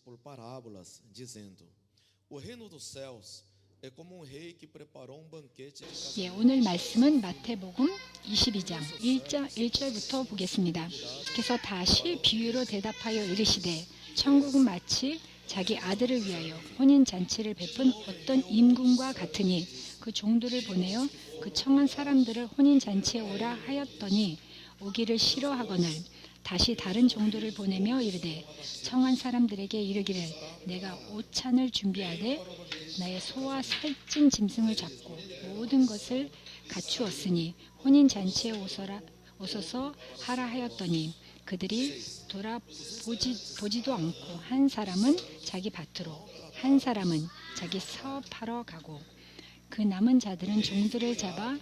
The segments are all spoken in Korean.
por parábolas, dizendo: O reino dos céus é como um rei que preparou um banquete de 예, casamento. 오늘 말씀은 마태복음 22장 1절부터 보겠습니다. 그래서 다시 비유로 대답하여 이르시되 천국은 마치 자기 아들을 위하여 혼인잔치를 베푼 어떤 임금과 같으니 그 종들을 보내어 그 청한 사람들을 혼인잔치에 오라 하였더니 오기를 싫어하거늘 다시 다른 종들을 보내며 이르되 청한 사람들에게 이르기를 내가 오찬을 준비하되 나의 소와 살찐 짐승을 잡고 모든 것을 갖추었으니 혼인잔치에 오소서 하라 하였더니 그들이 돌아보지도 않고 한 사람은 자기 밭으로 한 사람은 자기 사업하러 가고 그 남은 자들은 종들을 잡아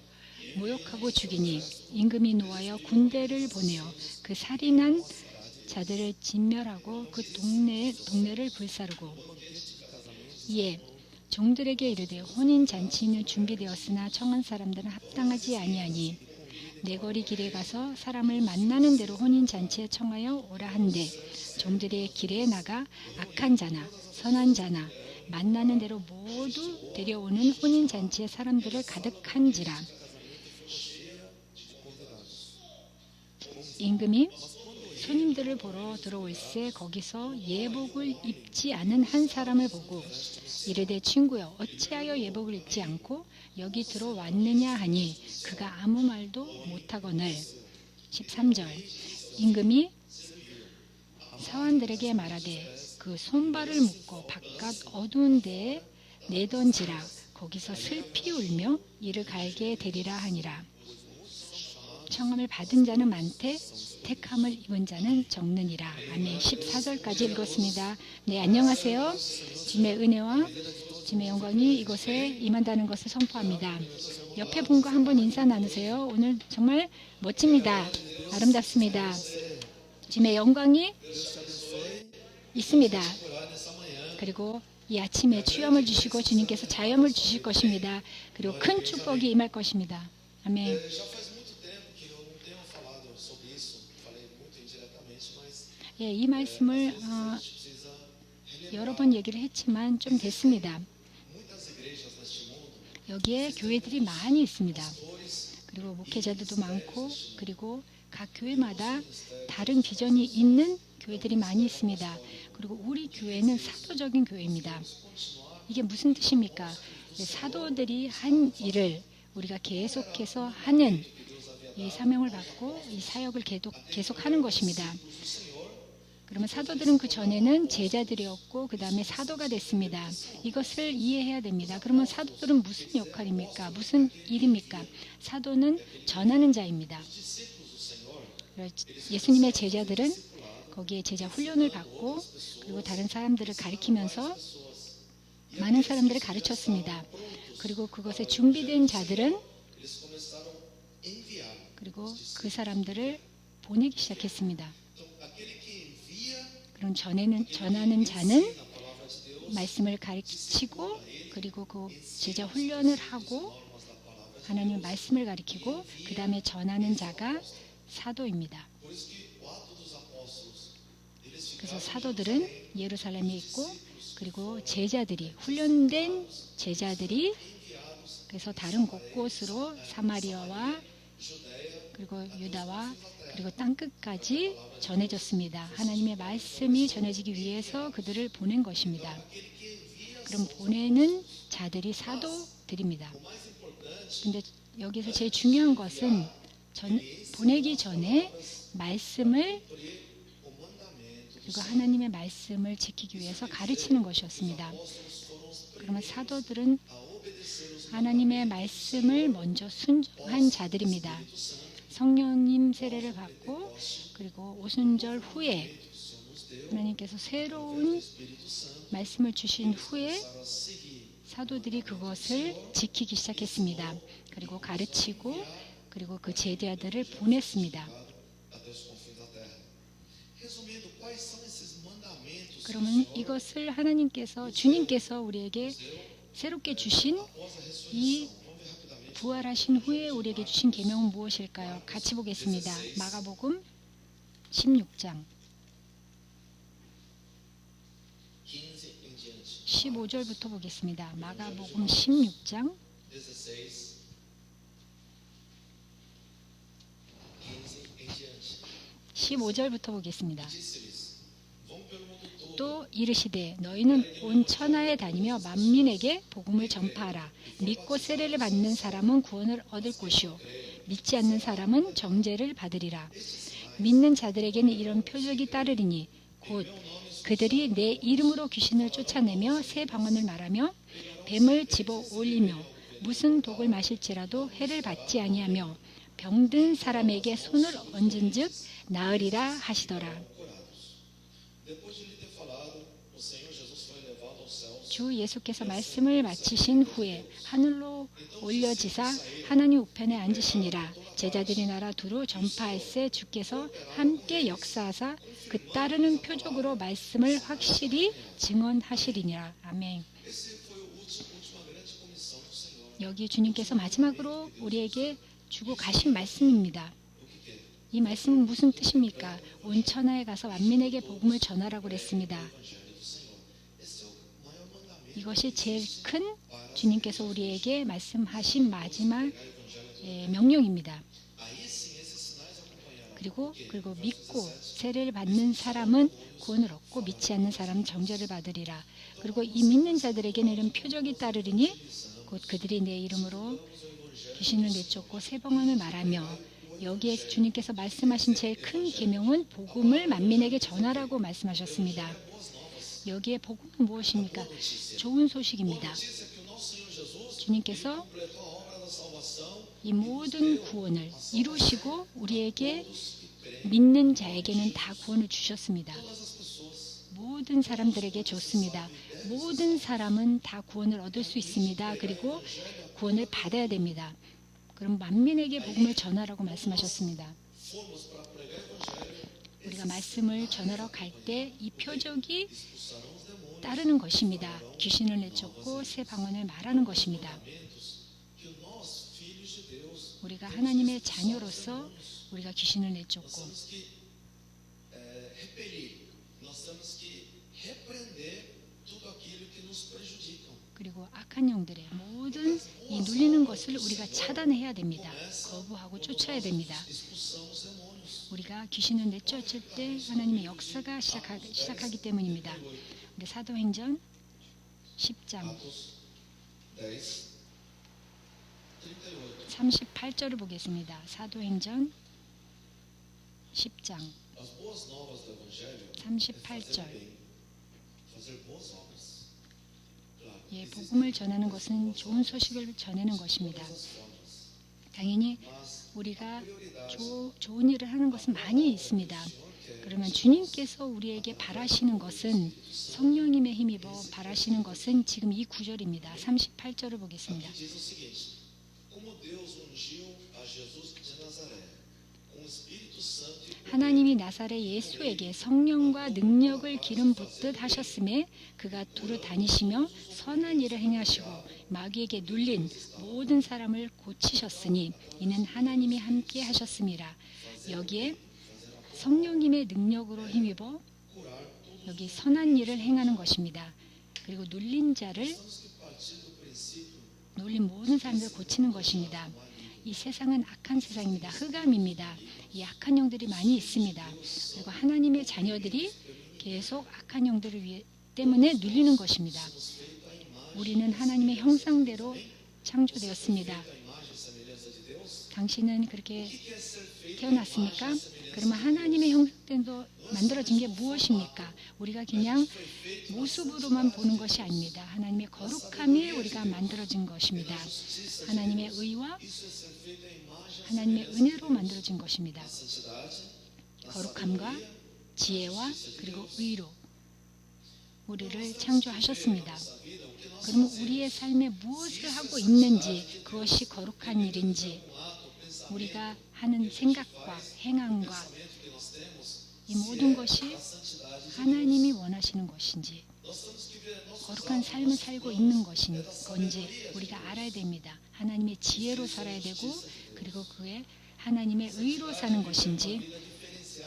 모욕하고 죽이니 임금이 노하여 군대를 보내어 그 살인한 자들을 진멸하고 그 동네를 불사르고 이에 종들에게 이르되 혼인잔치는 준비되었으나 청한 사람들은 합당하지 아니하니 내 거리 길에 가서 사람을 만나는 대로 혼인잔치에 청하여 오라 한대 종들의 길에 나가 악한 자나 선한 자나 만나는 대로 모두 데려오는 혼인잔치에 사람들을 가득한지라. 임금이 손님들을 보러 들어올세 거기서 예복을 입지 않은 한 사람을 보고 이르되 친구여 어찌하여 예복을 입지 않고 여기 들어왔느냐 하니 그가 아무 말도 못하거늘 13절 임금이 사환들에게 말하되 그 손발을 묶어 바깥 어두운 데에 내던지라 거기서 슬피 울며 이를 갈게 되리라 하니라. 청함을 받은 자는 많되 택함을 입은 자는 적느니라. 아멘. 14절까지 읽었습니다. 네, 안녕하세요. 주님의 은혜와 주님의 영광이 이곳에 임한다는 것을 선포합니다. 옆에 분과 한번 인사 나누세요. 오늘 정말 멋집니다. 아름답습니다. 주님의 영광이 있습니다. 그리고 이 아침에 취염을 주시고 주님께서 자염을 주실 것입니다. 그리고 큰 축복이 임할 것입니다. 아멘. 예, 이 말씀을 여러 번 얘기를 했지만 좀 됐습니다. 여기에 교회들이 많이 있습니다. 그리고 목회자들도 많고 그리고 각 교회마다 다른 비전이 있는 교회들이 많이 있습니다. 그리고 우리 교회는 사도적인 교회입니다. 이게 무슨 뜻입니까? 사도들이 한 일을 우리가 계속해서 하는 이 사명을 받고 이 사역을 계속하는 것입니다. 그러면 사도들은 그 전에는 제자들이었고 그 다음에 사도가 됐습니다. 이것을 이해해야 됩니다. 그러면 사도들은 무슨 역할입니까? 무슨 일입니까? 사도는 전하는 자입니다. 예수님의 제자들은 거기에 제자 훈련을 받고 그리고 다른 사람들을 가르치면서 많은 사람들을 가르쳤습니다. 그리고 그것에 준비된 자들은 그리고 그 사람들을 보내기 시작했습니다. 그럼 전하는 자는 말씀을 가르치고 그리고 그 제자 훈련을 하고 하나님의 말씀을 가르치고 그 다음에 전하는 자가 사도입니다. 그래서 사도들은 예루살렘에 있고 그리고 제자들이 훈련된 제자들이 그래서 다른 곳곳으로 사마리아와 그리고 유다와 그리고 땅끝까지 전해졌습니다. 하나님의 말씀이 전해지기 위해서 그들을 보낸 것입니다. 그럼 보내는 자들이 사도들입니다. 근데 여기서 제일 중요한 것은 보내기 전에 말씀을 그리고 하나님의 말씀을 지키기 위해서 가르치는 것이었습니다. 그러면 사도들은 하나님의 말씀을 먼저 순종한 자들입니다. 성령님 세례를 받고 그리고 오순절 후에 하나님께서 새로운 말씀을 주신 후에 사도들이 그것을 지키기 시작했습니다. 그리고 가르치고 그리고 그 제자들을 보냈습니다. 그러면 이것을 주님께서 우리에게 새롭게 주신 이 부활하신 후에 우리에게 주신 계명은 무엇일까요? 같이 보겠습니다. 마가복음 16장 15절부터 보겠습니다. 마가복음 16장 16, 15 em diante. 15절부터 보겠습니다. Disse-lhes: Vão pelo mundo todo, 또 이르시되 너희는 온 천하에 다니며 만민에게 복음을 전파하라. 믿고 세례를 받는 사람은 구원을 얻을 것이요 믿지 않는 사람은 정죄를 받으리라. 믿는 자들에게는 이런 표적이 따르리니 곧 그들이 내 이름으로 귀신을 쫓아내며 새 방언을 말하며 뱀을 집어 올리며 무슨 독을 마실지라도 해를 받지 아니하며 병든 사람에게 손을 얹은즉 나으리라 하시더라. depois de lhe ter falado, o Senhor Jesus foi levado aos céus. 주 예수께서 말씀을 마치신 후에 하늘로 올려지사 하나님 우편에 앉으시니라. 제자들이 나라 두루 전파할세 주께서 함께 역사하사 그 따르는 표적으로 말씀을 확실히 증언하시리니라. 아멘. Esse foi a última grande comissão do Senhor. 여기 주님께서 마지막으로 우리에게 주고 가신 말씀입니다. O que que é? 이 말씀은 무슨 뜻입니까? 온 천하에 가서 만민에게 복음을 전하라고 그랬습니다. Evangelho do Senhor. Esse é o maior mandamento. 이것이 제일 큰 주님께서 우리에게 말씀하신 마지막 명령입니다. Aí sim, esses sinais acompanharão. 그리고 믿고 세례를 받는 사람은 구원을 얻고 믿지 않는 사람은 정죄를 받으리라. 그리고 이 믿는 자들에게는 이런 표적이 따르리니 곧 그들이 내 이름으로 귀신을 내쫓고 새 방언을 말하며 여기에 주님께서 말씀하신 제일 큰 계명은 복음을 만민에게 전하라고 말씀하셨습니다. 여기에 복음은 무엇입니까? 좋은 소식입니다. Notícia que o nosso Senhor Jesus 주님께서 completou a obra da salvação 이 모든 구원을 이루시고 우리에게 믿는 자에게는 다 구원을 주셨습니다. todas as pessoas. 모든 사람들에게 줬습니다. 모든 사람은 다 구원을 얻을 수 있습니다. 그리고 구원을 받아야 됩니다. 그럼 만민에게 복음을 전하라고 말씀하셨습니다. Fomos para pregar o evangelho, 우리가 말씀을 전하러 갈 때 이 표적이 expulsarão os demônios. 따르는 것입니다. 귀신을 내쫓고 새 방언을 말하는 것입니다. Mandamentos que nós, filhos de Deus, 우리가 하나님의 자녀로서 우리가 귀신을 내쫓고 temos que repelir, nós temos que repreender tudo aquilo que nos prejudicam. 그리고 악한 영들의 모든 이 눌리는 것을 우리가 차단해야 됩니다. 거부하고 쫓아야 됩니다. Expulsamos demônios. 우리가 귀신을 내쫓을 때 하나님의 역사가 시작하기 때문입니다. 우리 사도행전 10장 Atos 10, 38. 38절을 보겠습니다. 사도행전 10장 As boas novas do evangelho 38절. fazer boas obras. Claro, 예, 복음을 전하는 것은 좋은 소식을 전하는 것입니다. formas. 당연히 Mas 우리가 prioridade 좋은 일을 하는 것은 많이 있습니다. 그러면 주님께서 우리에게 바라시는 것은 성령님의 힘입어 바라시는 것은 지금 이 구절입니다. 38절을 보겠습니다. diz o seguinte: como Deus ungiu a Jesus de Nazaré com o Espírito Santo e 하나님이 나사렛 예수에게 성령과 능력을 기름 붓듯 하셨음에 그가 두루 다니시며 선한 일을 행하시고 마귀에게 눌린 모든 사람을 고치셨으니 이는 하나님이 함께 하셨음이라. 여기에 성령님의 능력으로 힘입어 여기 선한 일을 행하는 것입니다. 그리고 눌린 자를 temos que partir do princípio 눌린 모든 사람들을 고치는 것입니다. 이 세상은 악한 세상입니다. 흑암입니다. 이 악한 영들이 많이 있습니다. 그리고 하나님의 자녀들이 계속 악한 영들을 때문에 눌리는 것입니다. 우리는 하나님의 형상대로 창조되었습니다. a imagem e semelhança de Deus. 당신은 그렇게 Que é ser feito 태어났습니까? 그러면 하나님의 형상대로 만들어진 게 무엇입니까? 우리가 그냥 모습으로만 보는 것이 아닙니다. 하나님의 거룩함이 우리가 만들어진 것입니다. 하나님의 의와 isso é ser feito a imagem 하나님의 은혜로 만들어진 것입니다. santidade, na 거룩함과 sabedoria, 지혜와 그리고 의로 우리를 창조하셨습니다. nossa vida, o que nós 그러면 우리의 삶에 무엇을 하고 있는지 그것이 거룩한 일인지 um ato, pensamento, 우리가 하는 생각과 행함과 pensamento que nós temos, 이 모든 것이 a santidade de 하나님이 원하시는 것인지 nós temos que ver nossos 거룩한 삶을 살고 있는 것인 건지 우리가 알아야 됩니다. 하나님의 지혜로 살아야 되고 그리고 그의 하나님의 의로 사는 것인지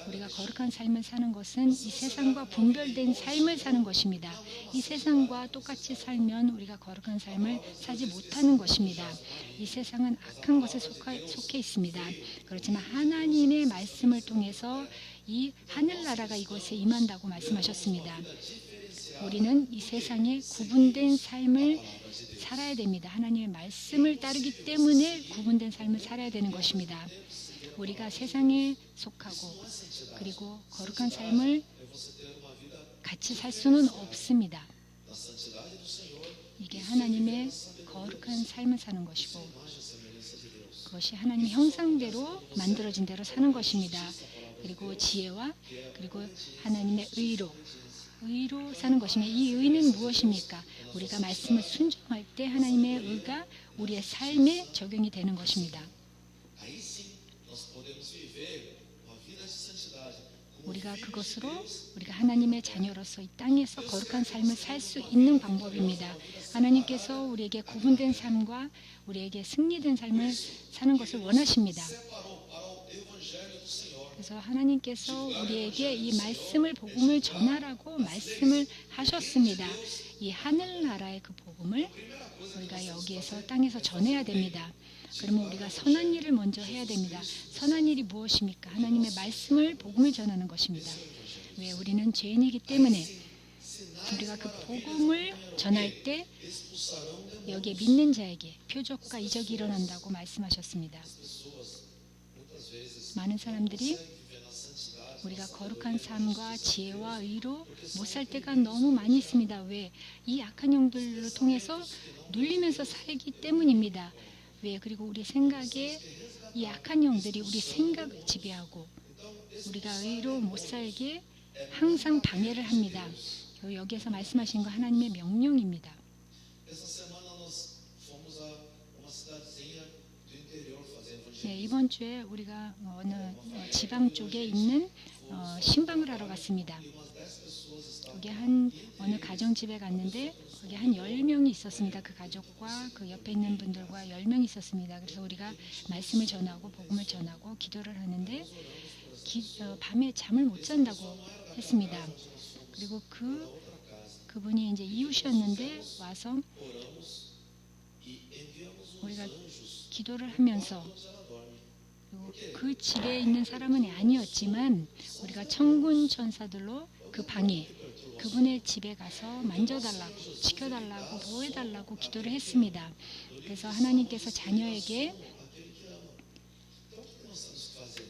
우리가 거룩한 삶을 사는 것은 이 세상과 분별된 삶을 사는 것입니다. 이 세상과 똑같이 살면 우리가 거룩한 삶을 사지 못하는 것입니다. 이 세상은 악한 것에 속해 있습니다. 그렇지만 하나님의 말씀을 통해서 이 하늘나라가 이곳에 임한다고 말씀하셨습니다. 우리는 이 세상에 구분된 삶을 살아야 됩니다. 하나님의 말씀을 따르기 때문에 구분된 삶을 살아야 되는 것입니다. 우리가 세상에 속하고 그리고 거룩한 삶을 같이 살 수는 없습니다. 이게 하나님의 거룩한 삶을 사는 것이고 그것이 하나님의 형상대로 만들어진 대로 사는 것입니다. 그리고 지혜와 그리고 하나님의 의로 사는 것입니다. 이 의는 무엇입니까? 우리가 말씀을 순종할 때 하나님의 의가 우리의 삶에 적용이 되는 것입니다. 우리가 그것으로 우리가 하나님의 자녀로서 이 땅에서 거룩한 삶을 살 수 있는 방법입니다. 하나님께서 우리에게 구분된 삶과 우리에게 승리된 삶을 사는 것을 원하십니다. 그래서 하나님께서 우리에게 이 말씀을 복음을 전하라고 말씀을 하셨습니다. 이 하늘나라의 그 복음을 우리가 여기에서 땅에서 전해야 됩니다. 그러면 우리가 선한 일을 먼저 해야 됩니다. 선한 일이 무엇입니까? 하나님의 말씀을 복음을 전하는 것입니다. 왜? 우리는 죄인이기 때문에 우리가 그 복음을 전할 때 여기에 믿는 자에게 표적과 이적이 일어난다고 말씀하셨습니다. 많은 사람들이 우리가 거룩한 삶과 지혜와 의로 못 살 때가 너무 많이 있습니다. 왜? 이 악한 영들을 통해서 눌리면서 살기 때문입니다. 왜? 그리고 우리 생각에 이 악한 영들이 우리 생각을 지배하고 우리가 의로 못 살게 항상 방해를 합니다. 여기에서 말씀하신 거 하나님의 명령입니다. 네, 이번 주에 우리가 어느 지방 쪽에 있는 신방을 하러 갔습니다. 거기 어느 가정집에 갔는데 거기 한 10명이 있었습니다. 그 가족과 그 옆에 있는 분들과 10명이 있었습니다. 그래서 우리가 말씀을 전하고 복음을 전하고 기도를 하는데 밤에 잠을 못 잔다고 했습니다. 그리고 그분이 이제 이웃이었는데 와서 우리가 기도를 하면서 그 집에 있는 사람은 아니었지만 우리가 천군 천사들로 그 방에 그분의 집에 가서 만져달라고 지켜달라고 보호해달라고 기도를 했습니다. 그래서 하나님께서 자녀에게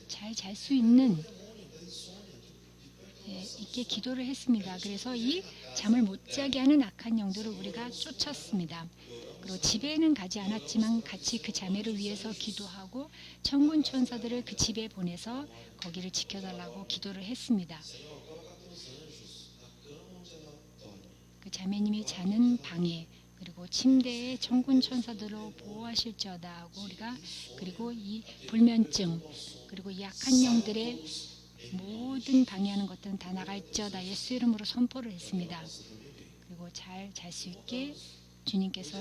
잘 잘 수 있게 기도를 했습니다. 그래서 이 잠을 못 자게 하는 악한 영들을 우리가 쫓았습니다. 그리고 집에는 가지 않았지만 같이 그 자매를 위해서 기도하고 천군 천사들을 그 집에 보내서 거기를 지켜달라고 기도를 했습니다. 그 자매님이 자는 방에 그리고 침대에 천군 천사들로 보호하실지어다 하고 우리가 그리고 이 불면증 그리고 이 악한 영들의 모든 방해하는 것들은 다 나갈지어다 예수 이름으로 선포를 했습니다. 그리고 잘 잘 수 있게 주님께서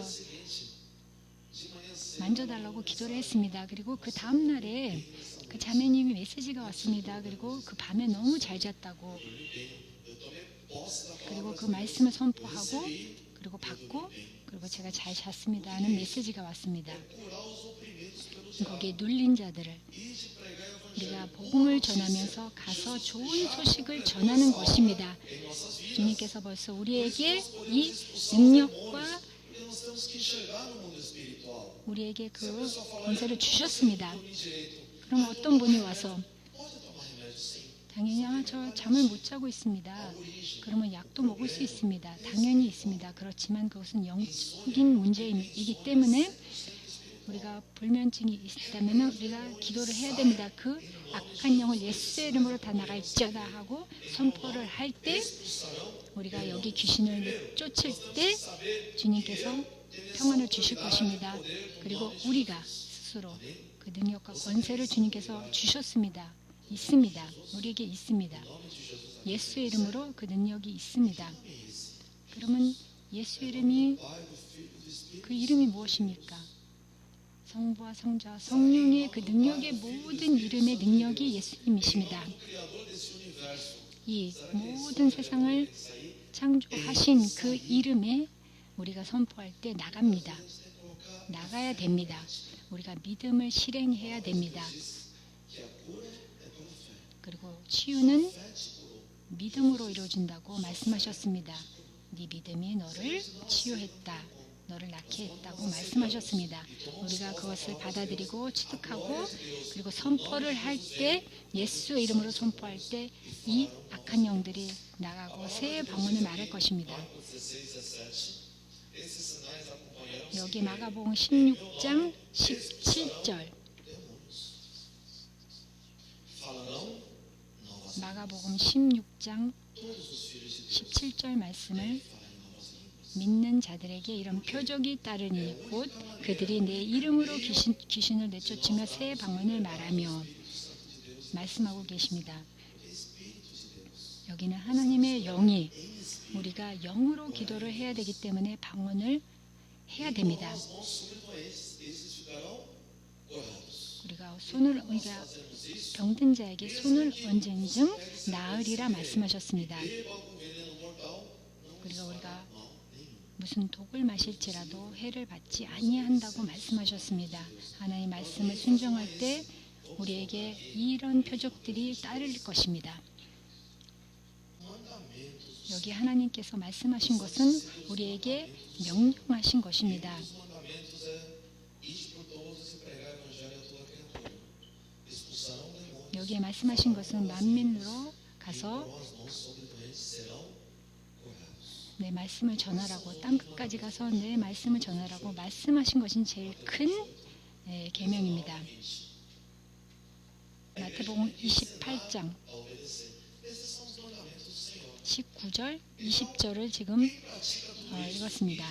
만져달라고 기도를 했습니다. 그리고 그 다음날에 그 자매님이 메시지가 왔습니다. 그리고 그 밤에 너무 잘 잤다고 그리고 그 말씀을 선포하고 그리고 받고 그리고 제가 잘 잤습니다 하는 메시지가 왔습니다. 거기에 눌린 자들을 우리가 복음을 전하면서 가서 좋은 소식을 전하는 것입니다. 주님께서 벌써 우리에게 이 능력과 우리에게 그 권세를 주셨습니다. 그럼 어떤 분이 와서 당연히 저 잠을 못 자고 있습니다. 그러면 약도 먹을 수 있습니다. 당연히 있습니다. 그렇지만 그것은 영적인 문제이기 때문에 우리가 불면증이 있다면 우리가 기도를 해야 됩니다. 그 악한 영을 예수의 이름으로 다 나갈지어다 하고 선포를 할 때 우리가 여기 귀신을 쫓을 때 주님께서 평안을 주실 것입니다. 그리고 우리가 스스로 그 능력과 권세를 주님께서 주셨습니다. 있습니다. 우리에게 있습니다. 예수의 이름으로 그 능력이 있습니다. 그러면 예수 이름이 그 이름이 무엇입니까? 성부와 성자와 성령의 그 능력의 모든 이름의 능력이 예수님이십니다. 이 모든 세상을 창조하신 그 이름에 우리가 선포할 때 나갑니다. 나가야 됩니다. 우리가 믿음을 실행해야 됩니다. 그리고 치유는 믿음으로 이루어진다고 말씀하셨습니다. 네 믿음이 너를 치유했다. 너를 낫게 했다고 말씀하셨습니다. 우리가 그것을 받아들이고 취득하고 그리고 선포를 할 때 예수의 이름으로 선포할 때 이 악한 영들이 나가고 새 방언을 말할 것입니다. 여기 마가복음 16장 17절 마가복음 16장 17절 말씀을 믿는 자들에게 이런 표적이 따르니 곧 그들이 내 이름으로 귀신을 내쫓으며 새 방언을 말하며 말씀하고 계십니다. 여기는 하나님의 영이 우리가 영으로 기도를 해야 되기 때문에 방언을 해야 됩니다. 우리가 병든 자에게 손을 얹은즉 나으리라 말씀하셨습니다. 그리고 우리가 무슨 독을 마실지라도 해를 받지 아니한다고 말씀하셨습니다. 하나님 말씀을 순종할 때 우리에게 이런 표적들이 따를 것입니다. 여기 하나님께서 말씀하신 것은 우리에게 명령하신 것입니다. 여기에 말씀하신 것은 만민으로 가서 내 말씀을 전하라고 땅끝까지 가서 내 말씀을 전하라고 말씀하신 것이 제일 큰 계명입니다. 마태복음 28장 19절 20절을 지금 읽었습니다.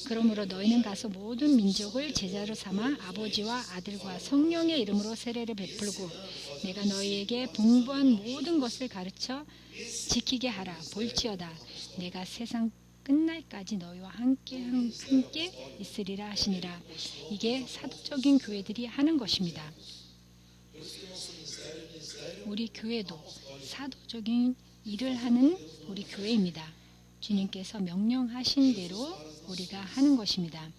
그러므로 너희는 가서 모든 민족을 제자로 삼아 아버지와 아들과 성령의 이름으로 세례를 베풀고 내가 너희에게 분부한 모든 것을 가르쳐 지키게 하라. 볼지어다 내가 세상 끝날까지 너희와 함께 있으리라 하시니라. 이게 사도적인 교회들이 하는 것입니다. 우리 교회도 사도적인 일을 하는 우리 교회입니다. 주님께서 명령하신 대로 우리가 하는 것입니다.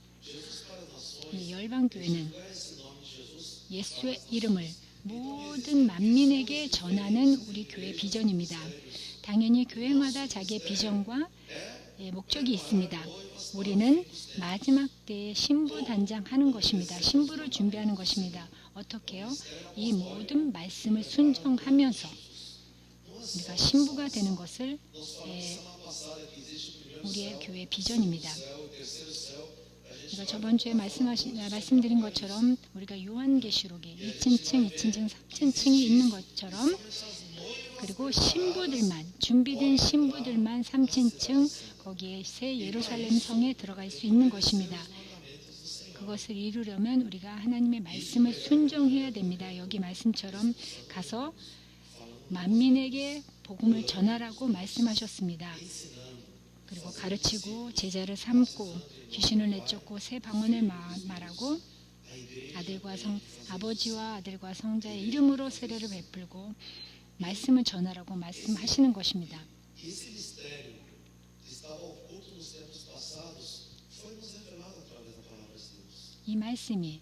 이 열방교회는 예수의 이름을 모든 만민에게 전하는 우리 교회 비전입니다. 당연히 교회마다 자기의 비전과 목적이 있습니다. 우리는 마지막 때에 신부 단장하는 것입니다. 신부를 준비하는 것입니다. 어떻게요? 이 모든 말씀을 순종하면서 우리가 신부가 되는 것을 우리의 교회 비전입니다. 우리가 저번 주에 말씀드린 것처럼 우리가 요한계시록에 2층, 2층, 3층이 있는 것처럼 그리고 신부들만 준비된 신부들만 3층 거기에 새 예루살렘 성에 들어갈 수 있는 것입니다. 그것을 이루려면 우리가 하나님의 말씀을 순종해야 됩니다. 여기 말씀처럼 가서 만민에게 복음을 전하라고 말씀하셨습니다. 그리고 가르치고 제자를 삼고 귀신을 내쫓고 새 방언을 말하고 아버지와 아들과 성자의 이름으로 세례를 베풀고 말씀을 전하라고 말씀하시는 것입니다. 이 말씀이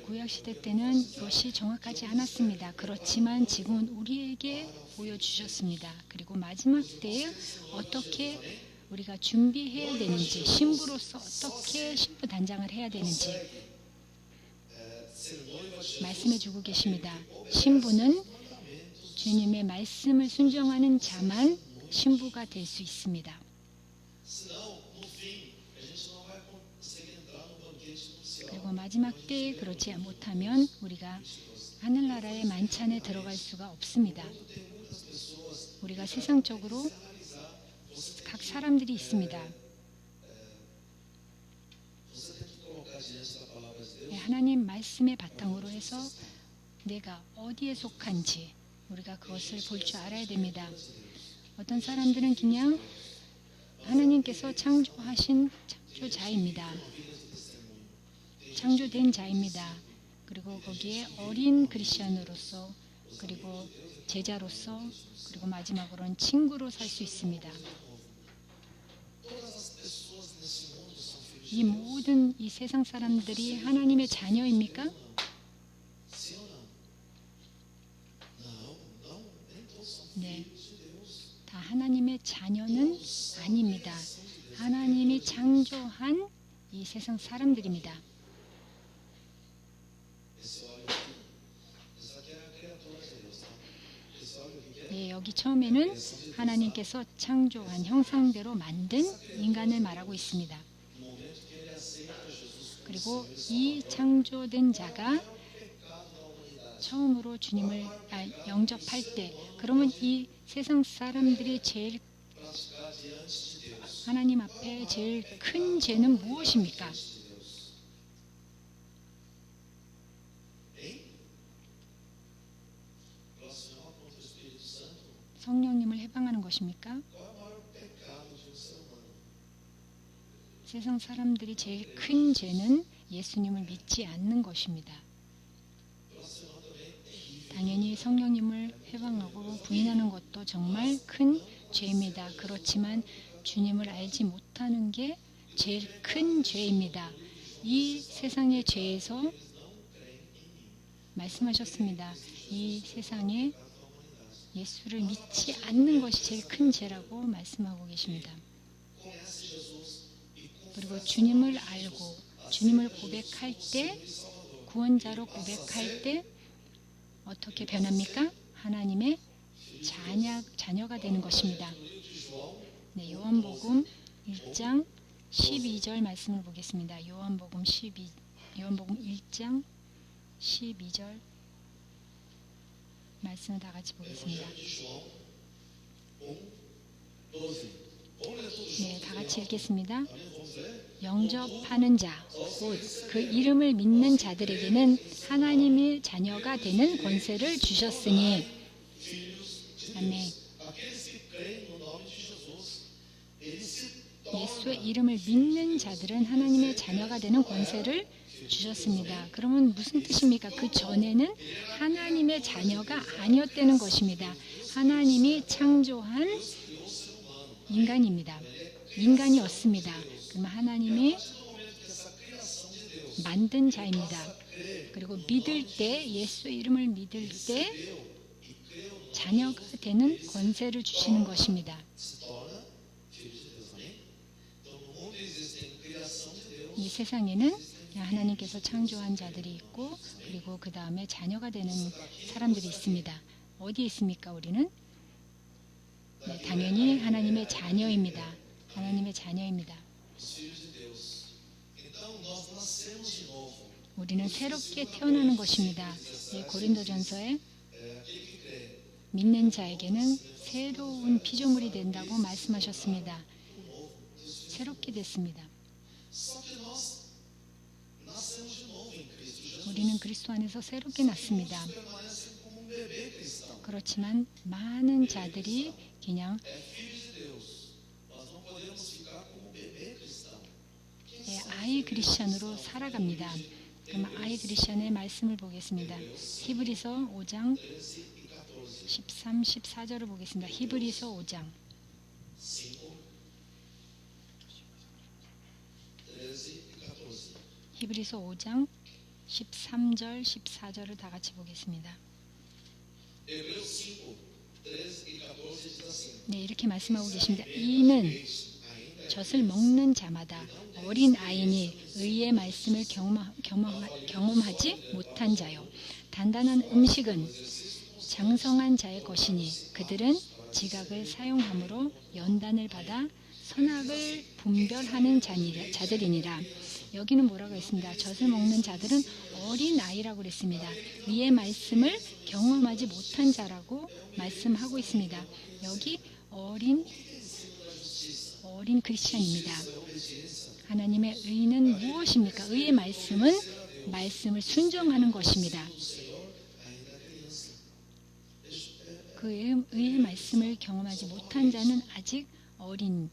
구약시대 때는 이것이 정확하지 않았습니다. 그렇지만 지금은 우리에게 보여주셨습니다. 그리고 마지막 때에 어떻게 우리가 준비해야 되는지, 신부로서 어떻게 신부 단장을 해야 되는지 말씀해 주고 계십니다. 신부는 주님의 말씀을 순종하는 자만 신부가 될 수 있습니다. 그리고 마지막 때에 그렇지 못하면 우리가 하늘나라의 만찬에 들어갈 수가 없습니다. 우리가 세상적으로 각 사람들이 있습니다. 하나님 말씀의 바탕으로 해서 내가 어디에 속한지 우리가 그것을 볼 줄 알아야 됩니다. 어떤 사람들은 그냥 하나님께서 창조하신 창조자입니다. 창조된 자입니다. 그리고 거기에 어린 크리스천으로서, 그리고 제자로서, 그리고 마지막으로는 친구로 살 수 있습니다. 이 모든 이 세상 사람들이 하나님의 자녀입니까? 네, 다 하나님의 자녀는 아닙니다. 하나님이 창조한 이 세상 사람들입니다. 네, 여기 처음에는 하나님께서 창조한 형상대로 만든 인간을 말하고 있습니다. 그리고 이 창조된 자가 처음으로 주님을 영접할 때, 그러면 이 세상 사람들이 제일 하나님 앞에 제일 큰 죄는 무엇입니까? 성령님을 해방하는 것입니까? 세상 사람들이 제일 큰 죄는 예수님을 믿지 않는 것입니다. 당연히 성령님을 해방하고 부인하는 것도 정말 큰 죄입니다. 그렇지만 주님을 알지 못하는 게 제일 큰 죄입니다. 이 세상의 죄에서 말씀하셨습니다. 이 세상에 예수를 믿지 않는 것이 제일 큰 죄라고 말씀하고 계십니다. 그리고 주님을 알고 주님을 고백할 때, 구원자로 고백할 때 어떻게 변합니까? 하나님의 자녀가 되는 것입니다. 네, 요한복음 1장 12절 말씀을 보겠습니다. 요한복음 1장 12절 말씀을 다 같이 보겠습니다. 네, 다 같이 읽겠습니다. 영접하는 자, 곧 그 이름을 믿는 자들에게는 하나님의 자녀가 되는 권세를 주셨으니. 아멘. 예수의 이름을 믿는 자들은 하나님의 자녀가 되는 권세를 주셨습니다. 그러면 무슨 뜻입니까? 그 전에는 하나님의 자녀가 아니었다는 것입니다. 하나님이 창조한 인간입니다. 인간이었습니다. 그러면 하나님이 만든 자입니다. 그리고 믿을 때, 예수의 이름을 믿을 때 자녀가 되는 권세를 주시는 것입니다. 이 세상에는 하나님께서 창조한 자들이 있고, 그리고 그 다음에 자녀가 되는 사람들이 있습니다. 어디에 있습니까, 우리는? 네, 당연히 하나님의 자녀입니다. 하나님의 자녀입니다. 우리는 새롭게 태어나는 것입니다. 네, 고린도전서에 믿는 자에게는 새로운 피조물이 된다고 말씀하셨습니다. 새롭게 됐습니다. 우리는 그리스도 안에서 새롭게 났습니다. 그렇지만 많은 자들이 그냥 아이 크리스천으로 살아갑니다. 그럼 아이 크리스천의 말씀을 보겠습니다. 히브리서 5장 13, 14절을 보겠습니다. 히브리서 5장 13절, 14절을 다 같이 보겠습니다. 네, 이렇게 말씀하고 계십니다. 이는 젖을 먹는 자마다 어린 아이니 의의 말씀을 경험하지 못한 자요. 단단한 음식은 장성한 자의 것이니 그들은 지각을 사용함으로 연단을 받아 선악을 분별하는 자들이니라. 여기는 뭐라고 했습니다. 젖을 먹는 자들은 어린 아이라고 그랬습니다. 의의 말씀을 경험하지 못한 자라고 말씀하고 있습니다. 여기 어린 크리스천입니다. 하나님의 의는 무엇입니까? 의의 말씀은 말씀을 순종하는 것입니다. 그 의의 말씀을 경험하지 못한 자는 아직 어린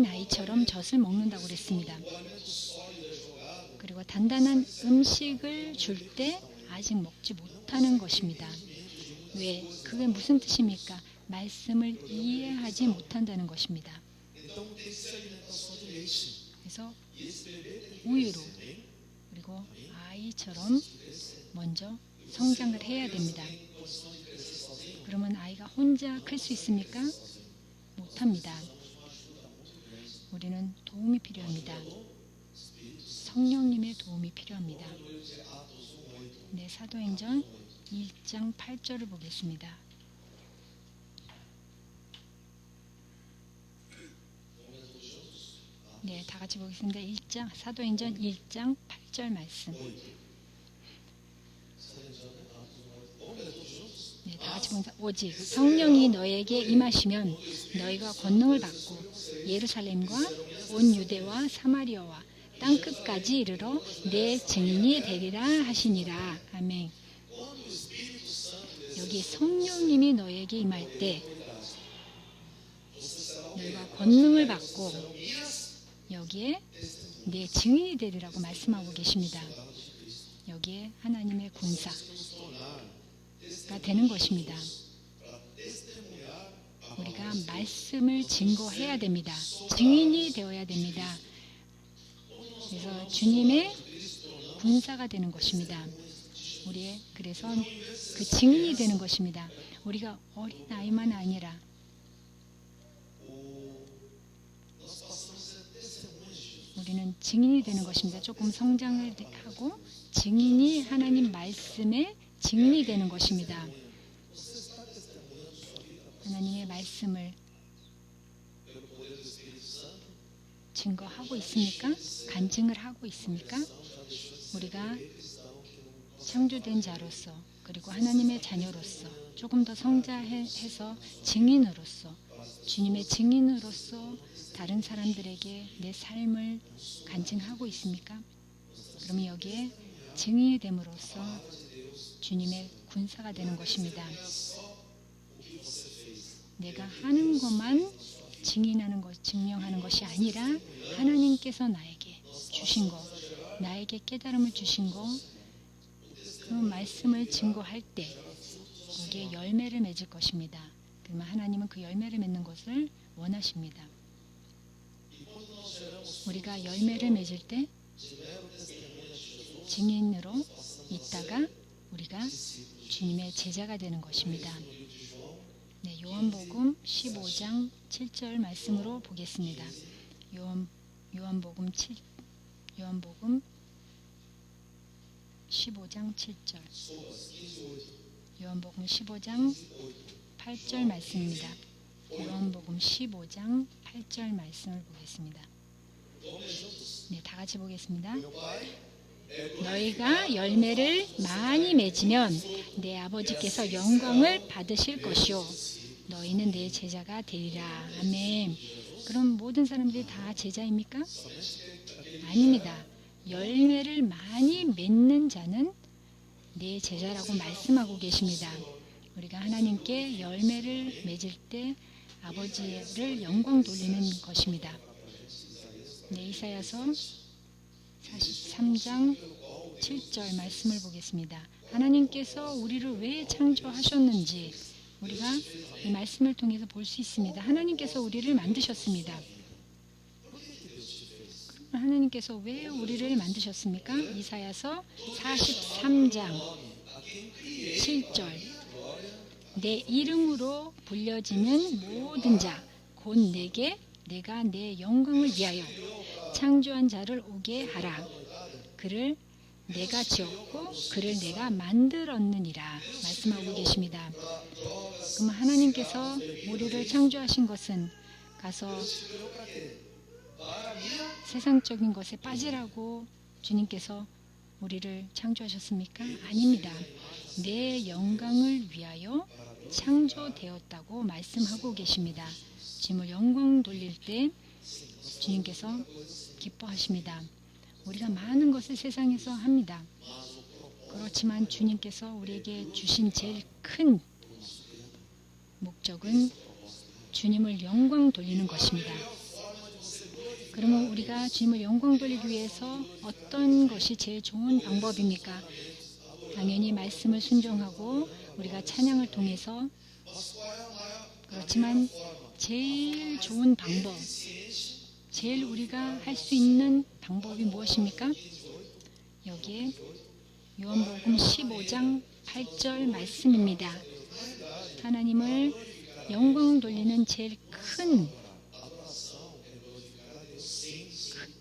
아이처럼 젖을 먹는다고 그랬습니다. 그리고 단단한 음식을 줄 때 아직 먹지 못하는 것입니다. 왜? 그게 무슨 뜻입니까? 말씀을 이해하지 못한다는 것입니다. Então tem que ser alimentação de leite. 그래서 E esse bebê tem que 우유로 crescer. 그리고 아이처럼 먼저 성장을 해야 됩니다. Condição de crescer sozinho. 그러면 아이가 혼자 클 수 있습니까? 못합니다. 우리는 도움이 필요합니다. 성령님의 도움이 필요합니다. 네, 사도행전 1장 8절을 보겠습니다. 네, 다 같이 보겠습니다. 사도행전 1장 8절 말씀. 네, 다 같이 보겠습니다. 오직 성령이 너에게 임하시면 너희가 권능을 받고 예루살렘과 온 유대와 사마리아와 땅끝까지 이르러 내 증인이 되리라 하시니라. 아멘. 여기 성령님이 너에게 임할 때 너희가 권능을 받고 여기에 내 증인이 되리라고 말씀하고 계십니다. 여기에 하나님의 군사가 되는 것입니다. 우리가 말씀을 증거해야 됩니다. 증인이 되어야 됩니다. 그래서 주님의 군사가 되는 것입니다. 그래서 그 증인이 되는 것입니다. 우리가 어린 아이만 아니라 우리는 증인이 되는 것입니다. 조금 성장을 하고 증인이 하나님 말씀의 증인이 되는 것입니다. 하나님의 말씀을 증거하고 있습니까? 간증을 하고 있습니까? 우리가 창조된 자로서 그리고 하나님의 자녀로서 조금 더 성장해서 증인으로서 주님의 증인으로서 다른 사람들에게 내 삶을 간증하고 있습니까? 그러면 여기에 증인이 됨으로써 주님의 군사가 되는 것입니다. 내가 하는 것만 증명하는 것이 아니라 하나님께서 나에게 주신 것, 나에게 깨달음을 주신 것, 그 말씀을 증거할 때 거기에 열매를 맺을 것입니다. 그러면 하나님은 그 열매를 맺는 것을 원하십니다. 우리가 열매를 맺을 때 증인으로 있다가 우리가 주님의 제자가 되는 것입니다. 네, 요한복음 15장 7절 말씀으로 보겠습니다. 요한복음 15장 7절. 요한복음 15장 8절 말씀입니다. 요한복음 15장 8절 말씀을 보겠습니다. 네, 다 같이 보겠습니다. 너희가 열매를 많이 맺으면 내 아버지께서 영광을 받으실 것이요 너희는 내 제자가 되리라. 아멘. 그럼 모든 사람들이 다 제자입니까? 아닙니다. 열매를 많이 맺는 자는 내 제자라고 말씀하고 계십니다. 우리가 하나님께 열매를 맺을 때 아버지를 영광 돌리는 것입니다. 네, 이사야서 43장 7절 말씀을 보겠습니다. 하나님께서 우리를 왜 창조하셨는지 우리가 이 말씀을 통해서 볼 수 있습니다. 하나님께서 우리를 만드셨습니다. 그러면 하나님께서 왜 우리를 만드셨습니까? 이사야서 43장 7절 내 이름으로 불려지는 모든 자 곧 내가 내 영광을 위하여 창조한 자를 오게 하라. 그를 내가 지었고 그를 내가 만들었느니라 말씀하고 계십니다. 그럼 하나님께서 우리를 창조하신 것은 가서 세상적인 것에 빠지라고 주님께서 우리를 창조하셨습니까? 아닙니다. 내 영광을 위하여 창조되었다고 말씀하고 계십니다. 주님을 영광 돌릴 때 주님께서 기뻐하십니다. 우리가 많은 것을 세상에서 합니다. 그렇지만 주님께서 우리에게 주신 제일 큰 목적은 주님을 영광 돌리는 것입니다. 그러면 우리가 주님을 영광 돌리기 위해서 어떤 것이 제일 좋은 방법입니까? 당연히 말씀을 순종하고 우리가 찬양을 통해서, 그렇지만 제일 좋은 방법, 제일 우리가 할 수 있는 방법이 무엇입니까? 여기에 요한복음 15장 8절 말씀입니다. 하나님을 영광 돌리는 제일 큰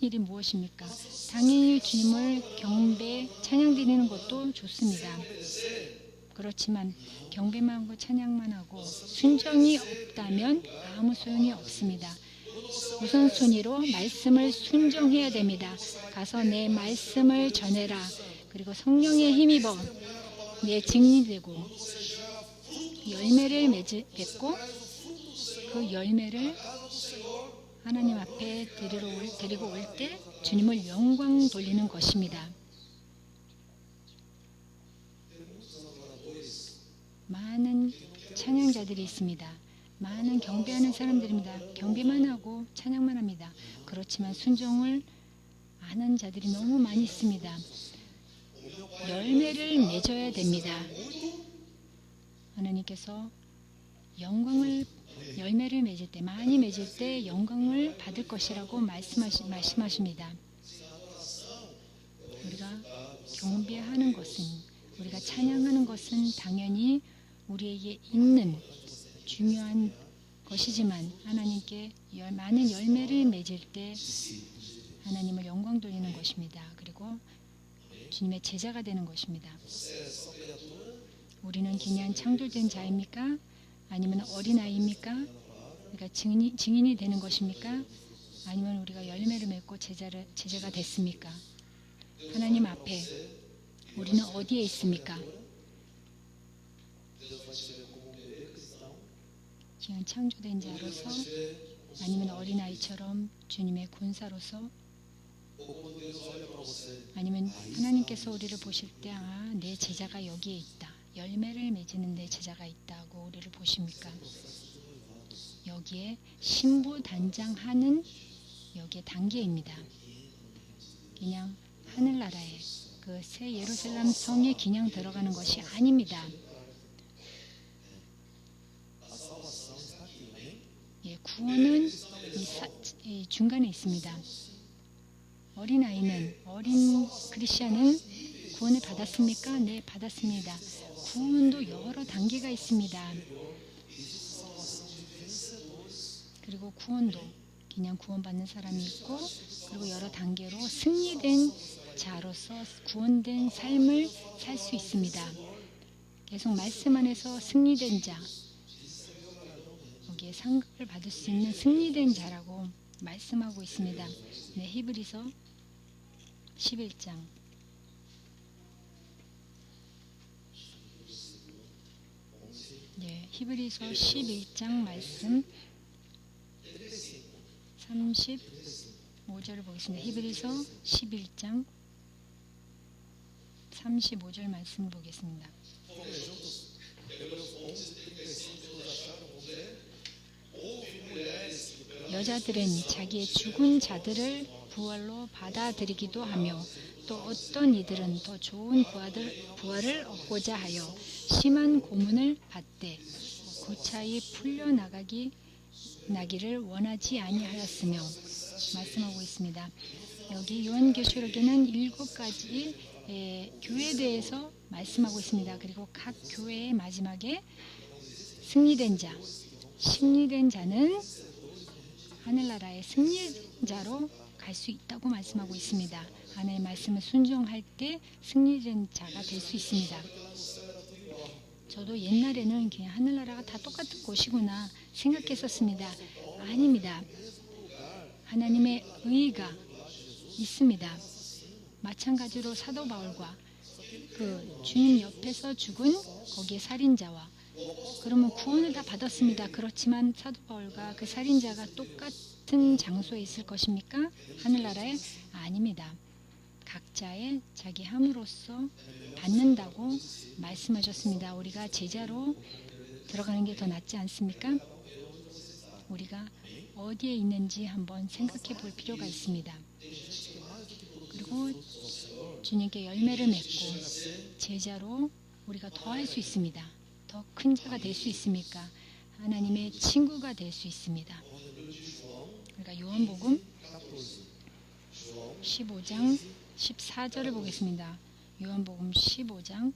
일이 무엇입니까? 당연히 주님을 경배, 찬양드리는 것도 좋습니다. 그렇지만 경배만 하고 찬양만 하고 순종이 없다면 아무 소용이 없습니다. 우선순위로 말씀을 순종해야 됩니다. 가서 내 말씀을 전해라. 그리고 성령에 힘입어 내 증인이 되고 열매를 맺고 그 열매를 하나님 앞에 데리고 올 때 주님을 영광 돌리는 것입니다. 많은 찬양자들이 있습니다. 많은 경배하는 사람들입니다. 경배만 하고 찬양만 합니다. 그렇지만 순종을 안 하는 자들이 너무 많이 있습니다. 열매를 맺어야 됩니다. 하나님께서 열매를 맺을 때, 많이 맺을 때 영광을 받을 것이라고 말씀하십니다. 우리가 경배하는 것은, 우리가 찬양하는 것은 당연히 우리에게 있는 중요한 것이지만 하나님께 많은 열매를 맺을 때 하나님을 영광 돌리는 것입니다. 그리고 주님의 제자가 되는 것입니다. 우리는 그냥 창조된 자입니까? 아니면 어린아이입니까? 그러니까 증인이 되는 것입니까? 아니면 우리가 열매를 맺고 제자가 됐습니까? 하나님 앞에 우리는 어디에 있습니까? 그냥 창조된 자로서, 아니면 어린아이처럼 주님의 군사로서, 아니면 하나님께서 우리를 보실 때 내 제자가 여기에 있다, 열매를 맺는 내 제자가 있다고 우리를 보십니까? 여기에 신부단장하는 여기에 단계입니다. 그냥 하늘나라에 그 새 예루살렘 성에 그냥 들어가는 것이 아닙니다. 구원은 이 중간에 있습니다. 어린 크리스천은 구원을 받았습니까? 네, 받았습니다. 구원도 여러 단계가 있습니다. 그리고 구원도 그냥 구원받는 사람이 있고, 그리고 여러 단계로 승리된 자로서 구원된 삶을 살 수 있습니다. 계속 말씀 안에서 승리된 자, 여기에 상급을 받을 수 있는 승리된 자라고 말씀하고 있습니다. 네, 히브리서 11장. 네, 히브리서 11장 말씀 35절을 보겠습니다. 히브리서 11장 35절 말씀을 보겠습니다. 여자들은 자기의 죽은 자들을 부활로 받아들이기도 하며, 또 어떤 이들은 더 좋은 부활을 얻고자 하여 심한 고문을 받되 고차히 풀려나기를 원하지 아니하였으며 말씀하고 있습니다. 여기 요한계시록에는 7가지 교회에 대해서 말씀하고 있습니다. 그리고 각 교회의 마지막에 승리된 자는 하늘나라의 승리자로 갈 수 있다고 말씀하고 있습니다. 하나님의 말씀을 순종할 때 승리된 자가 될 수 있습니다. 저도 옛날에는 그냥 하늘나라가 다 똑같은 곳이구나 생각했었습니다. 아닙니다. 하나님의 의가 있습니다. 마찬가지로 사도 바울과 그 주님 옆에서 죽은 거기에 살인자와, 그러면 구원을 다 받았습니다. 그렇지만 사도 바울과 그 살인자가 똑같은 장소에 있을 것입니까? 하늘나라에? 아닙니다. 각자의 자기 함으로써 받는다고 말씀하셨습니다. 우리가 제자로 들어가는 게 더 낫지 않습니까? 우리가 어디에 있는지 한번 생각해 볼 필요가 있습니다. 그리고 주님께 열매를 맺고 제자로 우리가 더 할 수 있습니다. 더 큰 자가 될 수 있습니까? 하나님의 친구가 될 수 있습니다. 그러니까 요한복음 15장 14절을 보겠습니다. 요한복음 15장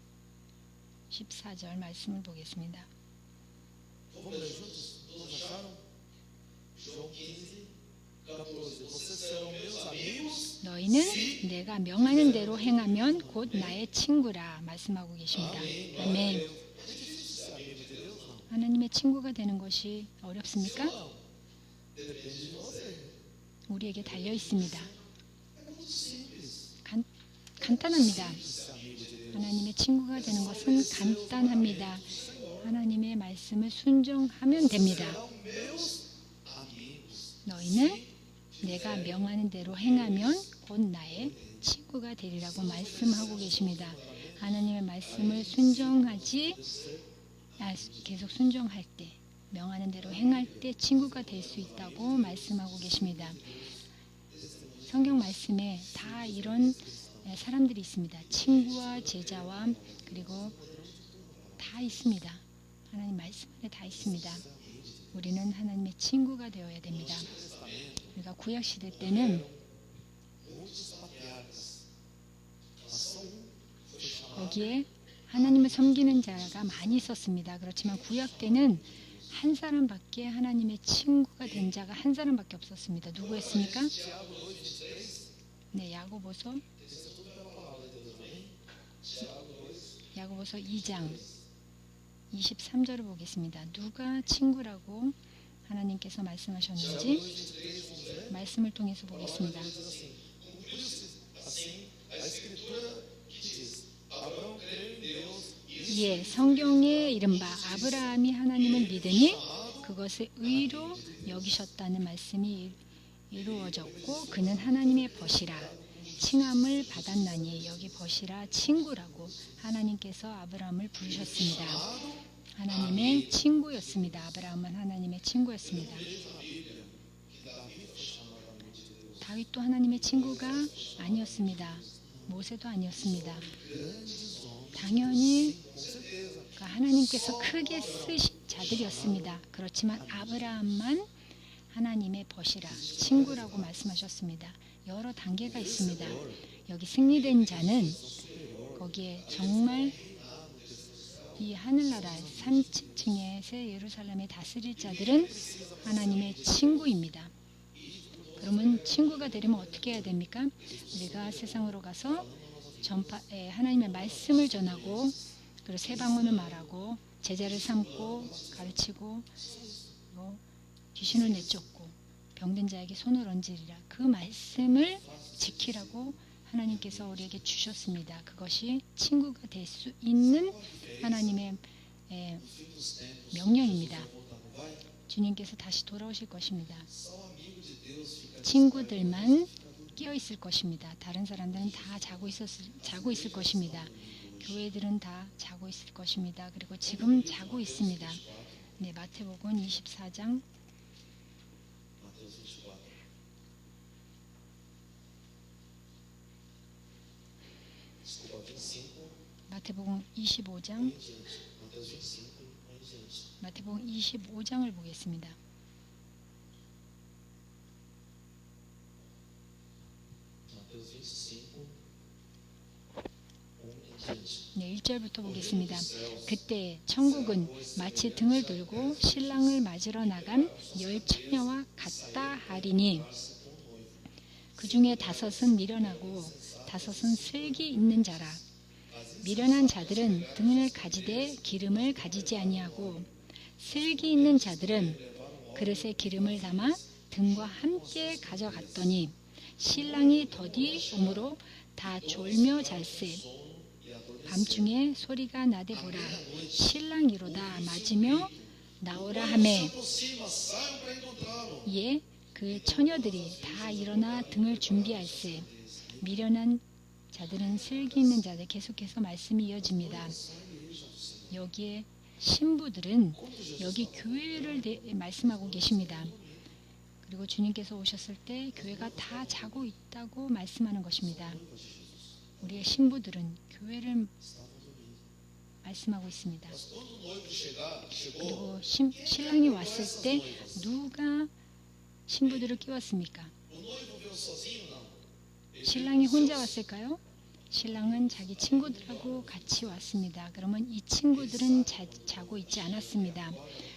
14절 말씀을 보겠습니다. Vamos ler juntos? Todos acharam? João 15, 14. Vocês serão meus amigos. 너희는 내가 명하는 대로 행하면 곧 나의 친구라 말씀하고 계십니다. 아멘. É difícil ser amigo de Deus? Não. 하나님의 친구가 되는 것이 어렵습니까? Não. Depende de você. 우리에게 달려 있습니다. É muito simples 간단합니다. ser amigo de Deus. 하나님의 친구가 되는 것은 간단합니다. 하나님의 말씀을 순종하면 됩니다. Serão meus amigos. 너희는 내가 명하는 대로 행하면 곧 나의 친구가 되리라고 말씀하고 계십니다. 하나님의 말씀을 순종하지 계속 순종할 때 명하는 대로 행할 때 친구가 될 수 있다고 말씀하고 계십니다. 성경 말씀에 다 이런 사람들이 있습니다. 친구와 제자와 그리고 다 있습니다. 하나님 말씀 안에 다 있습니다. 우리는 하나님의 친구가 되어야 됩니다. 우리가 구약 시대 때는 Muitos patriarcas. Mas só foi chamado. 거기에 하나님을 섬기는 자가 많이 있었습니다. 그렇지만 구약 때는 한 사람밖에 하나님의 친구가 된 자가 한 사람밖에 없었습니다. 누구였습니까? Tiago 2, 23. 네, 야고보서 Isso é tudo pela palavra de Deus, amém? Tiago 2. 야고보서 2장 23절을 보겠습니다. 누가 친구라고 하나님께서 Tiago 2, 말씀하셨는지 23, vamos ler? 말씀을 통해서 보겠습니다. Diz assim: Por isso, assim, a Escritura diz: Abraão creu em Deus e 예, 성경에 이른바 아브라함이 하나님을 믿으니 그것을 의로 여기셨다는 말씀이 이루어졌고 그는 하나님의 벗이라 칭함을 받았나니 여기 벗이라 친구라고 하나님께서 아브라함을 부르셨습니다. 하나님의 친구였습니다. 아브라함은 하나님의 친구였습니다. 다윗도 하나님의 친구가 아니었습니다. 모세도 아니었습니다. 당연히 하나님께서 크게 쓰신 자들이었습니다. 그렇지만 아브라함만 하나님의 벗이라 친구라고 말씀하셨습니다. 여러 단계가 있습니다. 여기 승리된 자는 거기에 정말 이 하늘나라 산층의 새 예루살렘에 다스릴 자들은 하나님의 친구입니다. 그러면 친구가 되려면 어떻게 해야 됩니까? 우리가 세상으로 가서 하나님의 말씀을 전하고 그리고 새 방언을 말하고 제자를 삼고 가르치고 귀신을 내쫓고 병든 자에게 손을 얹으리라. 그 말씀을 지키라고 하나님께서 우리에게 주셨습니다. 그것이 친구가 될 수 있는 하나님의 명령입니다. 주님께서 다시 돌아오실 것입니다. 친구들만 깨어 있을 것입니다. 다른 사람들은 다 자고 있을 것입니다. 교회들은 다 자고 있을 것입니다. 그리고 지금 자고 있습니다. 네, 마태복음 24장 마태복음 25장 마태복음 25장을 보겠습니다. 네, 1절부터 보겠습니다. 그때 천국은 마치 등을 들고 신랑을 맞으러 나간 10처녀와 같다 하리니 그 중에 5은 미련하고 5은 슬기 있는 자라. 미련한 자들은 등을 가지되 기름을 가지지 아니하고 슬기 있는 자들은 그릇에 기름을 담아 등과 함께 가져갔더니 신랑이 더디 오므로 다 졸며 잘세. 밤중에 소리가 나되 보라 신랑이로다 맞으며 나오라 하매 이에 그 처녀들이 다 일어나 등을 준비할세. 미련한 자들은 슬기 있는 자들. 계속해서 말씀이 이어집니다. 여기에 신부들은 여기 교회를 말씀하고 계십니다. 그리고 주님께서 오셨을 때 교회가 다 자고 있다고 말씀하는 것입니다. 우리의 신부들은 교회를 말씀하고 있습니다. Mas quando o noivo chegou, 그리고 신랑이 왔을 때 누가 신부들을 깨웠습니까? o noivo veio sozinho? Não. Ele 신랑이 혼자 왔을까요? 신랑은 자기 친구들하고 같이 왔습니다. 그러면 이 친구들은 자고 있지 않았습니다.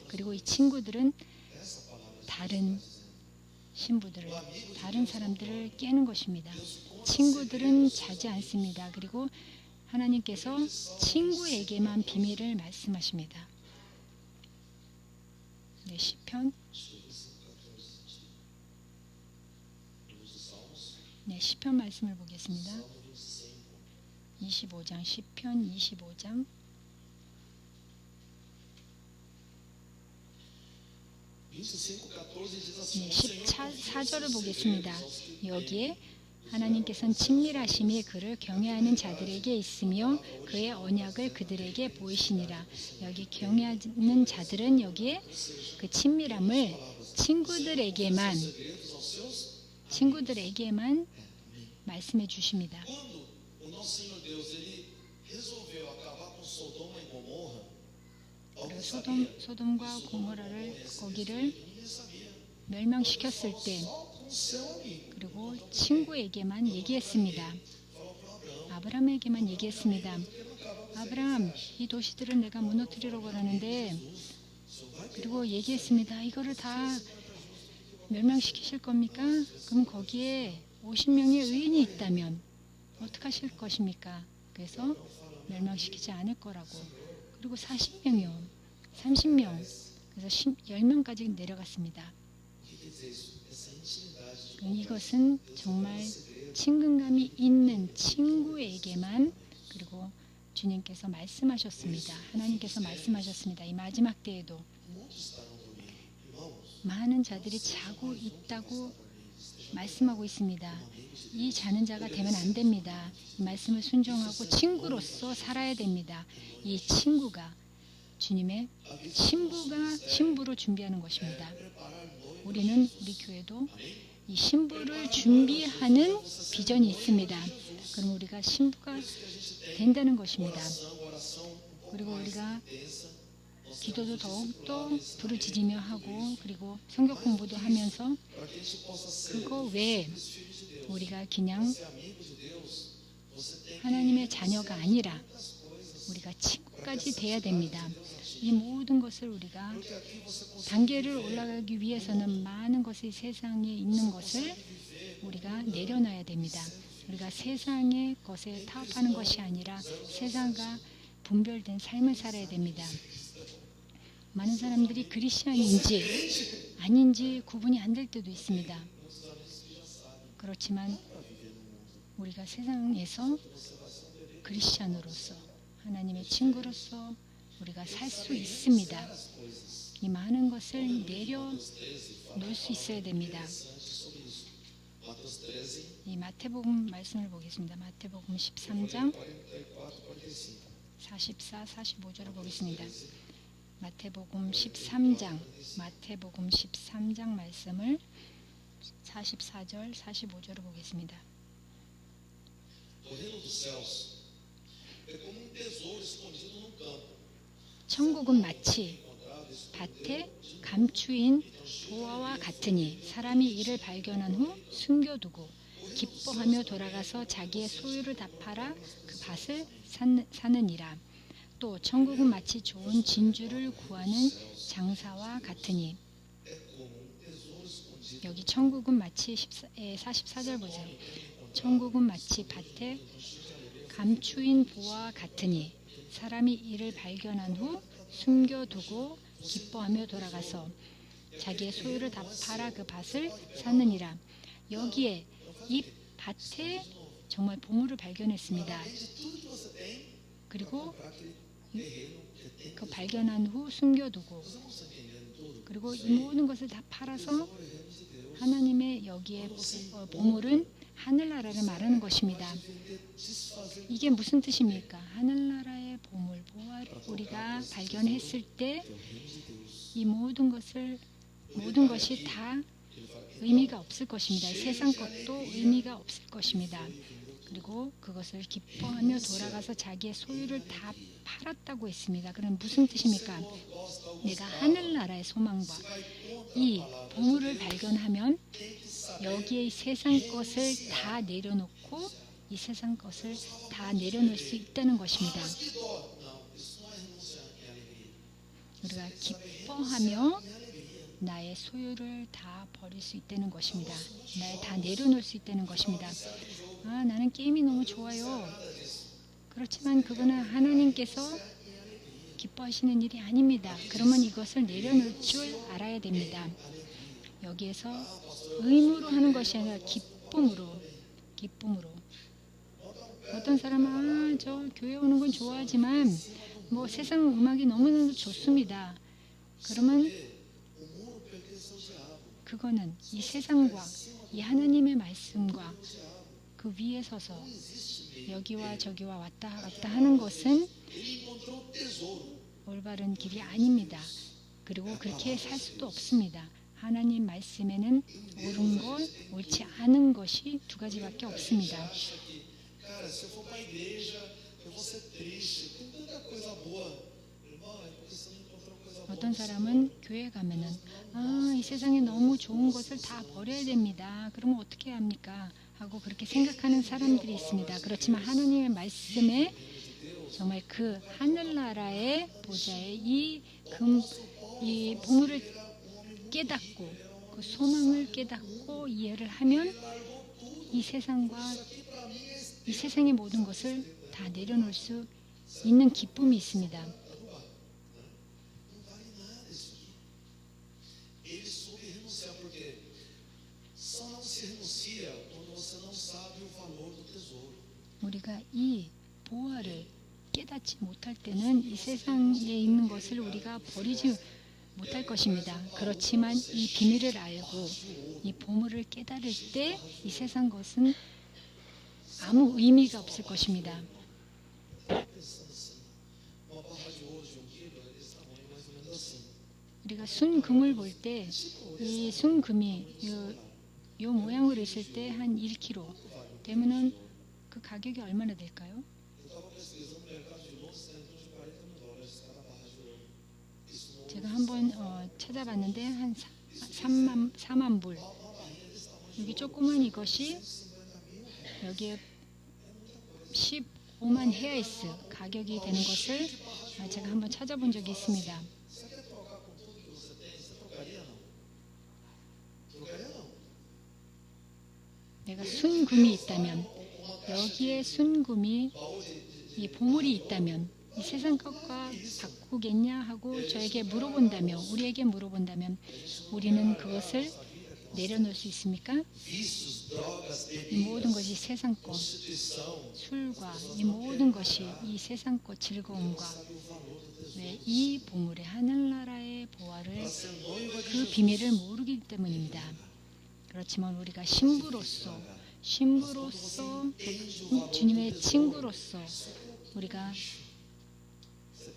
그리고 이 친구들은 essa palavra. 다른 신부들을, 다른 사람들을 깨는 것입니다. 친구들은 자지 않습니다. 그리고 하나님께서 친구에게만 비밀을 말씀하십니다. 네, 시편. 네, 시편 말씀을 보겠습니다. 25장, 시편 25장. 네, 네, 14절을 보겠습니다. 여기에 하나님께서는 친밀하심이 그를 경외하는 자들에게 있으며 그의 언약을 그들에게 보이시니라. 여기 경외하는 자들은 여기에 그 친밀함을 친구들에게만 말씀해 주십니다. Quando o nosso Senhor Deus ele resolveu acabar com Sodoma e Gomorra, 그리고 alguém sabia? 소돔과 고모라를 거기를 Ninguém sabia. 멸망시켰을 때 Só com o seu amigo. 그리고 친구에게만 얘기했습니다. Falou para Abraão. 아브라함에게만 얘기했습니다. Por que não acaba com 아브라함, 이 도시들은 내가 무너뜨리려고 하는데, isso? Vai 그리고 얘기했습니다. 이거를 다 멸망시키실 겁니까? 그럼 거기에 50명의 의인이 있다면 어떡하실 것입니까? 그래서 멸망시키지 않을 거라고. 그리고 40명이요. 30명. 그래서 10명까지 내려갔습니다. O que quer dizer isso? Essa intimidade de 그럼 이것은 정말 친근감이 있는 친구에게만, 그리고 주님께서 말씀하셨습니다. 하나님께서 말씀하셨습니다. 이 마지막 때에도 muitos estarão dormindo. Irmãos, 많은 자들이 자고 있다고 말씀하고 있습니다. 이 자는 자가 되면 안 됩니다. 이 말씀을 순종하고 친구로서 살아야 됩니다. 이 친구가 주님의 신부로 준비하는 것입니다. preparar noivo. 우리는 우리 교회도 이 신부를 준비하는 비전이 있습니다. 그럼 우리가 신부가 된다는 것입니다. Oração 그리고 우리가 intensa. 기도도 더욱더 부르짖으며 하고, 그리고 성경 공부도 하면서 Para que a gente possa ser 그거 외에 filhos de Deus. 우리가 그냥 Ser amigo de Deus. Você tem que 하나님의 자녀가 아니라 muitas coisas. 우리가 친구까지 돼야 됩니다. 이 모든 것을 우리가 Porque aqui você consegue 단계를 올라가기 위해서는 많은 것이 세상에 있는 것을 우리가 내려놔야 됩니다. 우리가 세상의 것에 타협하는 것이 아니라 세상과 분별된 삶을 살아야 됩니다. 많은 사람들이 그리스도인인지 아닌지 구분이 안 될 때도 있습니다. 그렇지만 우리가 세상에서 그리스도인으로서 하나님의 친구로서 우리가 살 수 있습니다. 이 많은 것을 내려놓을 수 있어야 됩니다. sobre isso. Mateus 13, 이 마태복음 말씀을 보겠습니다. 마태복음 13장 44, 45. 44, 45절을 보겠습니다. 마태복음 13장 말씀을 44절, 45절을 보겠습니다. O reino dos céus é como um tesouro escondido num campo. 천국은 마치 Encontrado isso 밭에 감추인 보화와 같으니 사람이 이를 발견한 후 숨겨두고 기뻐하며 돌아가서 자기의 소유를 다 팔아 그 밭을 사느니라. 또 천국은 마치 좋은 진주를 구하는 장사와 같으니, é como um tesouro escondido. 여기 천국은 마치 44절 보세요. 천국은 마치 밭에 감추인 보화와 같으니 사람이 이를 발견한 후 숨겨두고 기뻐하며 돌아가서 자기의 소유를 다 팔아 그 밭을 사느니라. 여기에 이 밭에 정말 보물을 발견했습니다. De tudo que você tem, 그리고 para aquele terreno que tem. 그 발견한 후 숨겨두고, Você não está entendendo tudo? 그리고 이 모든 것을 다 팔아서 O reino de Deus. 하나님의 여기에 보물은 하늘나라를 말하는 것입니다. Vender, desfazer. 이게 무슨 뜻입니까? 하늘나라의 보물, 보화를 우리가 발견했을 때 que é o reino de Deus, 이 모든 것이 다 의미가 없을 것입니다. 세상 것도 의미가 없을 것입니다. 그리고 그것을 기뻐하며 돌아가서 자기의 소유를 다 팔았다고 했습니다. 그럼 무슨 뜻입니까? 내가 하늘나라의 소망과 이 보물을 발견하면 여기에 이 세상 것을 다 내려놓고 이 세상 것을 다 내려놓을 수 있다는 것입니다. 우리가 기뻐하며 나의 소유를 다 버릴 수 있다는 것입니다. 다 내려놓을 수 있다는 것입니다. 나는 게임이 너무 좋아요. 그렇지만 그거는 하나님께서 기뻐하시는 일이 아닙니다. 그러면 이것을 내려놓을 줄 알아야 됩니다. 여기에서 의무로 하는 것이 아니라 기쁨으로. 어떤 사람은 저 교회 오는 건 좋아하지만 뭐 세상 음악이 너무너무 좋습니다. 그러면 그거는 이 세상과 이 하나님의 말씀과 그 위에 서서 여기와 저기와 왔다 갔다 하는 것은 올바른 길이 아닙니다. 그리고 그렇게 살 수도 없습니다. 하나님 말씀에는 옳은 것, 옳지 않은 것이 두 가지밖에 없습니다. cara, se eu for para a igreja, eu vou ser triste. Tem tanta coisa boa. Irmão, é porque você não encontrou coisa boa. 어떤 사람은 교회 가면은 이 세상에 너무 좋은 것을 다 버려야 됩니다. 그러면 어떻게 합니까? 하고 그렇게 생각하는 사람들이 있습니다. 그렇지만 하나님의 말씀에 정말 그 하늘나라의 보좌에 이 보물을 깨닫고 그 소망을 깨닫고 이해를 하면 이 세상의 모든 것을 다 내려놓을 수 있는 기쁨이 있습니다. Ele soube renunciar, porque só não se renuncia quando você não sabe o valor do tesouro. 우리가 이 보화를 깨닫지 못할 때는 이 세상에 있는 것을 우리가 버리지 못할 것입니다. 그렇지만 이 비밀을 알고 이 보물을 깨달을 때 이 세상 것은 아무 의미가 없을 것입니다. Uma barra de ouro de 1 quilo é desse tamanho, mais ou menos assim. 우리가 순금을 볼 때 이 순금이 요 모양으로 있을 때 한 1kg 되면은 그 가격이 얼마나 될까요? Eu estava pesquisando no mercado de Londres, está em torno de $40 mil cada barra de ouro. Isso não 제가 한번 찾아봤는데 한 4만 불. 여기 조그만 이것이 여기에 15만 헤아이스 가격이 되는 것을 제가 한번 찾아본 적이 있습니다. Você quer trocar com tudo que você tem? Você trocaria não? Trocaria não. 내가 순금이 있다면 여기에 순금이 이 보물이 있다면 이 세상 것과 바꾸겠냐 하고 저에게 물어본다면 우리에게 물어본다면 우리는 그것을 내려놓을 수 있습니까? Vícios, drogas, 이 모든 것이 세상 것, prostituição. 술과 이 모든 것이 이 세상 것 즐거움과 왜 이 보물의 하늘나라의 보화를 그 비밀을 모르기 때문입니다. 그렇지만 우리가 신부로서 주님의 친구로서 우리가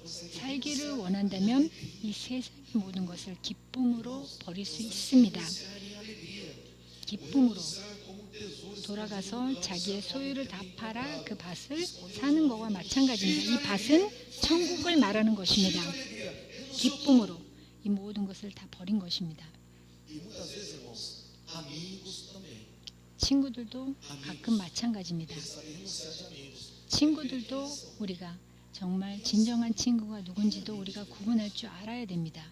살기를 원한다면 이 세상의 모든 것을 기쁨으로 버릴 수 있습니다. 기쁨으로 돌아가서 자기의 소유를 다 팔아 그 밭을 사는 것과 마찬가지입니다. 이 밭은 천국을 말하는 것입니다. 기쁨으로 이 모든 것을 다 버린 것입니다. E muitas vezes, irmãos, amigos também. 친구들도 가끔 마찬가지입니다. Saber renunciar de amigos. 친구들도 우리가 정말 진정한 친구가 누군지도 우리가 구분할 줄 알아야 됩니다.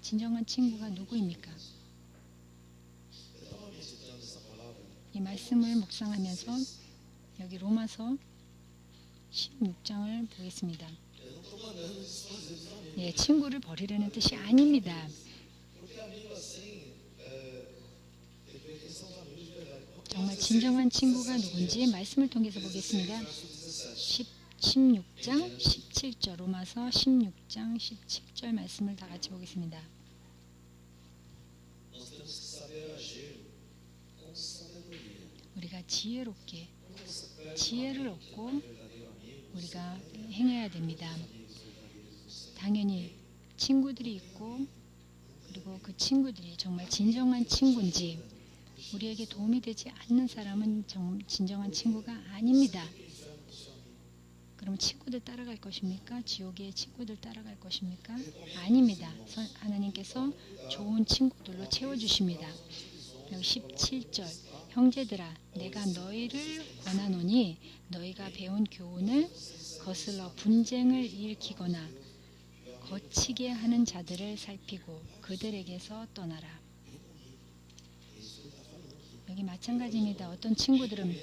진정한 친구가 누구입니까? Eu estava meditando essa palavra. 이 말씀을 묵상하면서 여기 로마서 16장을 보겠습니다. Eu não estou mandando desfazer dos amigos. 네, 친구를 버리려는 뜻이 아닙니다. Porque amigo assim, tem que ver quem são os amigos de verdade. 정말 진정한 친구가 누군지 말씀을 통해서 보겠습니다. 16장 17절 로마서 16장 17절 말씀을 다 같이 보겠습니다. Nós temos que saber agir com sabedoria. 우리가 지혜롭게 Quando você pega 지혜를 얻고 um verdadeiro amigo, 우리가 행해야 됩니다. 당연히 친구들이 있고 그리고 그 친구들이 정말 진정한 친구인지 우리에게 도움이 되지 않는 사람은 진정한 친구가 아닙니다. 그럼 친구들 따라갈 것입니까? 지옥의 친구들 따라갈 것입니까? 아닙니다. 하나님께서 좋은 친구들로 채워주십니다. 여기 17절 형제들아 내가 너희를 권하노니 너희가 배운 교훈을 거슬러 분쟁을 일으키거나 거치게 하는 자들을 살피고 그들에게서 떠나라. 여기 마찬가지입니다. 어떤 친구들은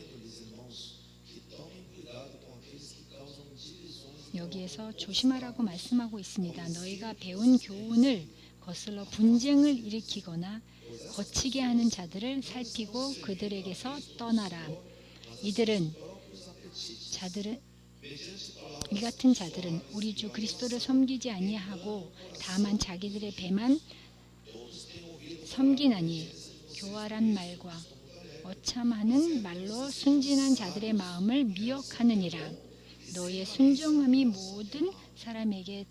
여기에서 조심하라고 말씀하고 있습니다. 너희가 배운 교훈을 거슬러 분쟁을 일으키거나 거치게 하는 자들을 살피고 그들에게서 떠나라. 이 같은 자들은 우리 주 그리스도를 섬기지 아니하고 다만 자기들의 배만 섬기나니 교활한 말과 어참하는 말로 순진한 자들의 마음을 미혹하느니라. 너의 순종함이 모든 사람에게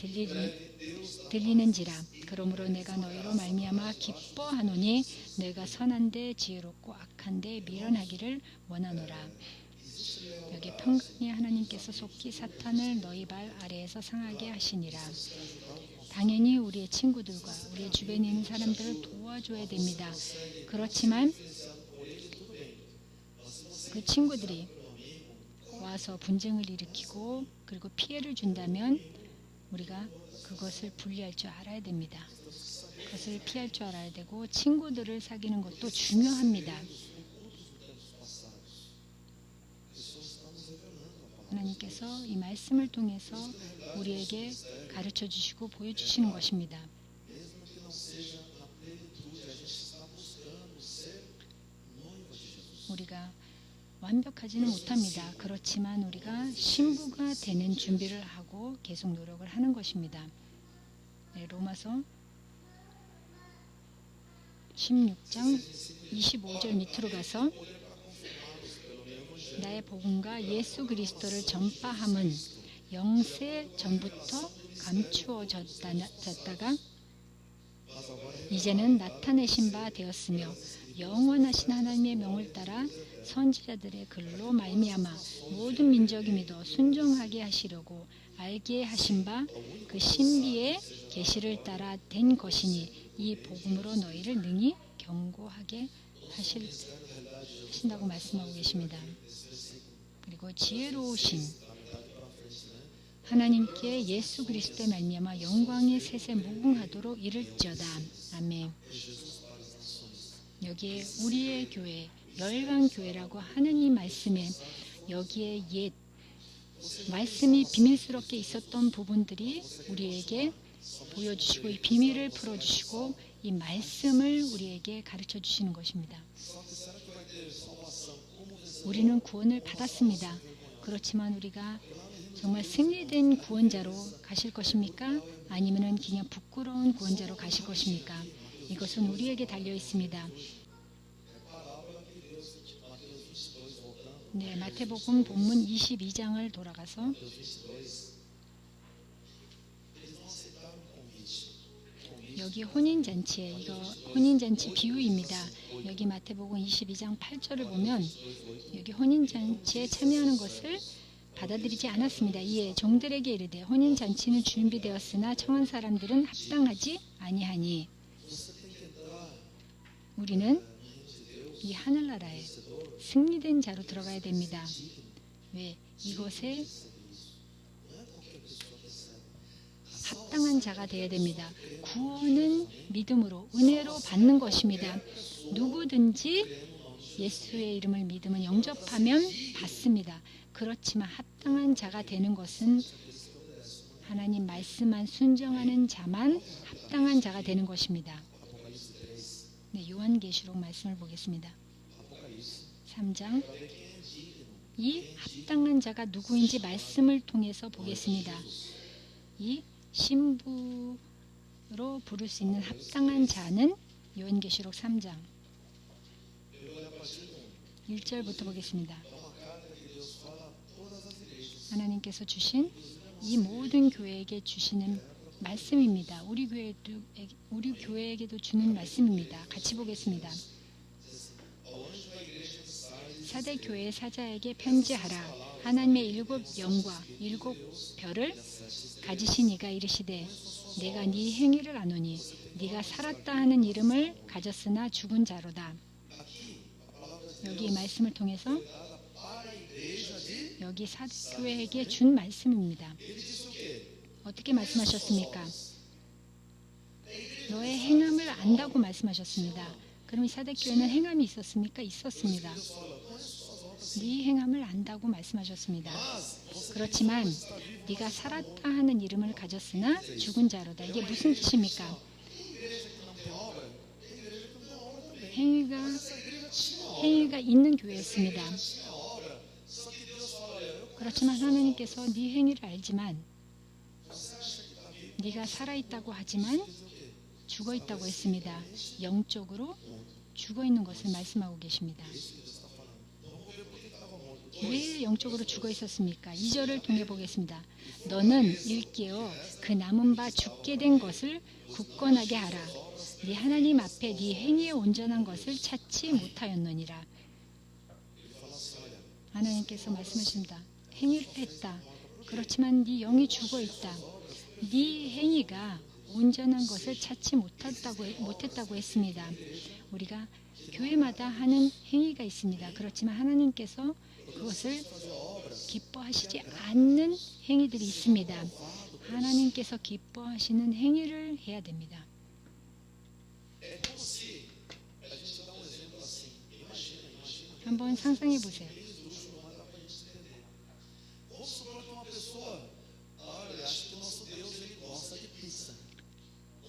들리는지라. 그러므로 내가 너희로 말미암아 기뻐하노니 너희가 선한데 지혜롭고 악한데 미련하기를 원하노라. 여기 평강의 하나님께서 속히 사탄을 너희 발 아래에서 상하게 하시니라. 당연히 우리의 친구들과 우리의 주변에 있는 사람들을 도와줘야 됩니다. 그렇지만 그 친구들이 와서 분쟁을 일으키고 그리고 피해를 준다면 우리가 그것을 분리할 줄 알아야 됩니다. 그것을 피할 줄 알아야 되고 친구들을 사귀는 것도 중요합니다. 하나님께서 이 말씀을 통해서 우리에게 가르쳐 주시고 보여주시는 것입니다. 우리가 완벽하지는 못합니다. 그렇지만 우리가 신부가 되는 준비를 하고 계속 노력을 하는 것입니다. 네, 로마서 16장 25절 밑으로 가서 나의 복음과 예수 그리스도를 전파함은 영세 전부터 감추어졌다가 이제는 나타내신 바 되었으며 영원하신 하나님의 명을 따라 선지자들의 글로 말미암아 모든 민족이 믿어 순종하게 하시려고 알게 하신 바 그 신비의 계시를 따라 된 것이니 이 복음으로 너희를 능히 경고하게 하신다고 말씀하고 계십니다. 그리고 지혜로우신 하나님께 예수 그리스도의 말미암아 영광의 셋에 무궁하도록 이를지어다. 아멘. 여기에 우리의 교회, 열방교회라고 하는 이 말씀에 여기에 옛 말씀이 비밀스럽게 있었던 부분들이 우리에게 보여주시고 이 비밀을 풀어주시고 이 말씀을 우리에게 가르쳐 주시는 것입니다. 우리는 구원을 받았습니다. 그렇지만 우리가 정말 승리된 구원자로 가실 것입니까? 아니면 그냥 부끄러운 구원자로 가실 것입니까? 이것은 우리에게 달려 있습니다. 네, 마태복음 본문 22장을 돌아가서 여기 혼인잔치에 이거 혼인잔치 비유입니다. 여기 마태복음 22장 8절을 보면 여기 혼인잔치에 참여하는 것을 받아들이지 않았습니다. 이에 종들에게 이르되 혼인잔치는 준비되었으나 청한 사람들은 합당하지 아니하니 우리는 이 하늘나라에 승리된 자로 들어가야 됩니다. 왜? 이곳에 합당한 자가 되어야 됩니다. 구원은 믿음으로 은혜로 받는 것입니다. 누구든지 예수의 이름을 믿으면 영접하면 받습니다. 그렇지만 합당한 자가 되는 것은 하나님 말씀만 순종하는 자만 합당한 자가 되는 것입니다. 네, 요한계시록 말씀을 보겠습니다. 3장 이 합당한 자가 누구인지 말씀을 통해서 보겠습니다. 이 신부로 부를 수 있는 합당한 자는 요한계시록 3장 1절부터 보겠습니다. 하나님께서 주신 이 모든 교회에게 주시는 말씀입니다. 우리 교회에게도 주는 말씀입니다. 같이 보겠습니다. 사대 교회 사자에게 편지하라. 하나님의 7 영과 7 별을 가지신 이가 이르시되 내가 네 행위를 아노니 네가 살았다 하는 이름을 가졌으나 죽은 자로다. 여기 이 말씀을 통해서 여기 사대교회에게 준 말씀입니다. 어떻게 말씀하셨습니까? 너의 행함을 안다고 말씀하셨습니다. 그럼 이 사대교회는 행함이 있었습니까? 있었습니다. 네 행함을 안다고 말씀하셨습니다. 그렇지만 네가 살았다 하는 이름을 가졌으나 죽은 자로다. 이게 무슨 뜻입니까? 행위가 있는 교회였습니다. 그렇지만 하나님께서 네 행위를 알지만 네가 살아있다고 하지만 죽어있다고 했습니다. 영적으로 죽어있는 것을 말씀하고 계십니다. 왜 영적으로 죽어있었습니까? 2절을 통해 보겠습니다. 너는 일깨어 그 남은 바 죽게 된 것을 굳건하게 하라. 네 하나님 앞에 네 행위에 온전한 것을 찾지 못하였느니라. 하나님께서 말씀하십니다. 행위를 했다. 그렇지만 네 영이 죽어있다. 네 행위가 온전한 것을 찾지 못했다고 했습니다. 우리가 교회마다 하는 행위가 있습니다. 그렇지만 하나님께서 그것을 기뻐하시지 않는 행위들이 있습니다. 하나님께서 기뻐하시는 행위를 해야 됩니다. 한번 상상해 보세요.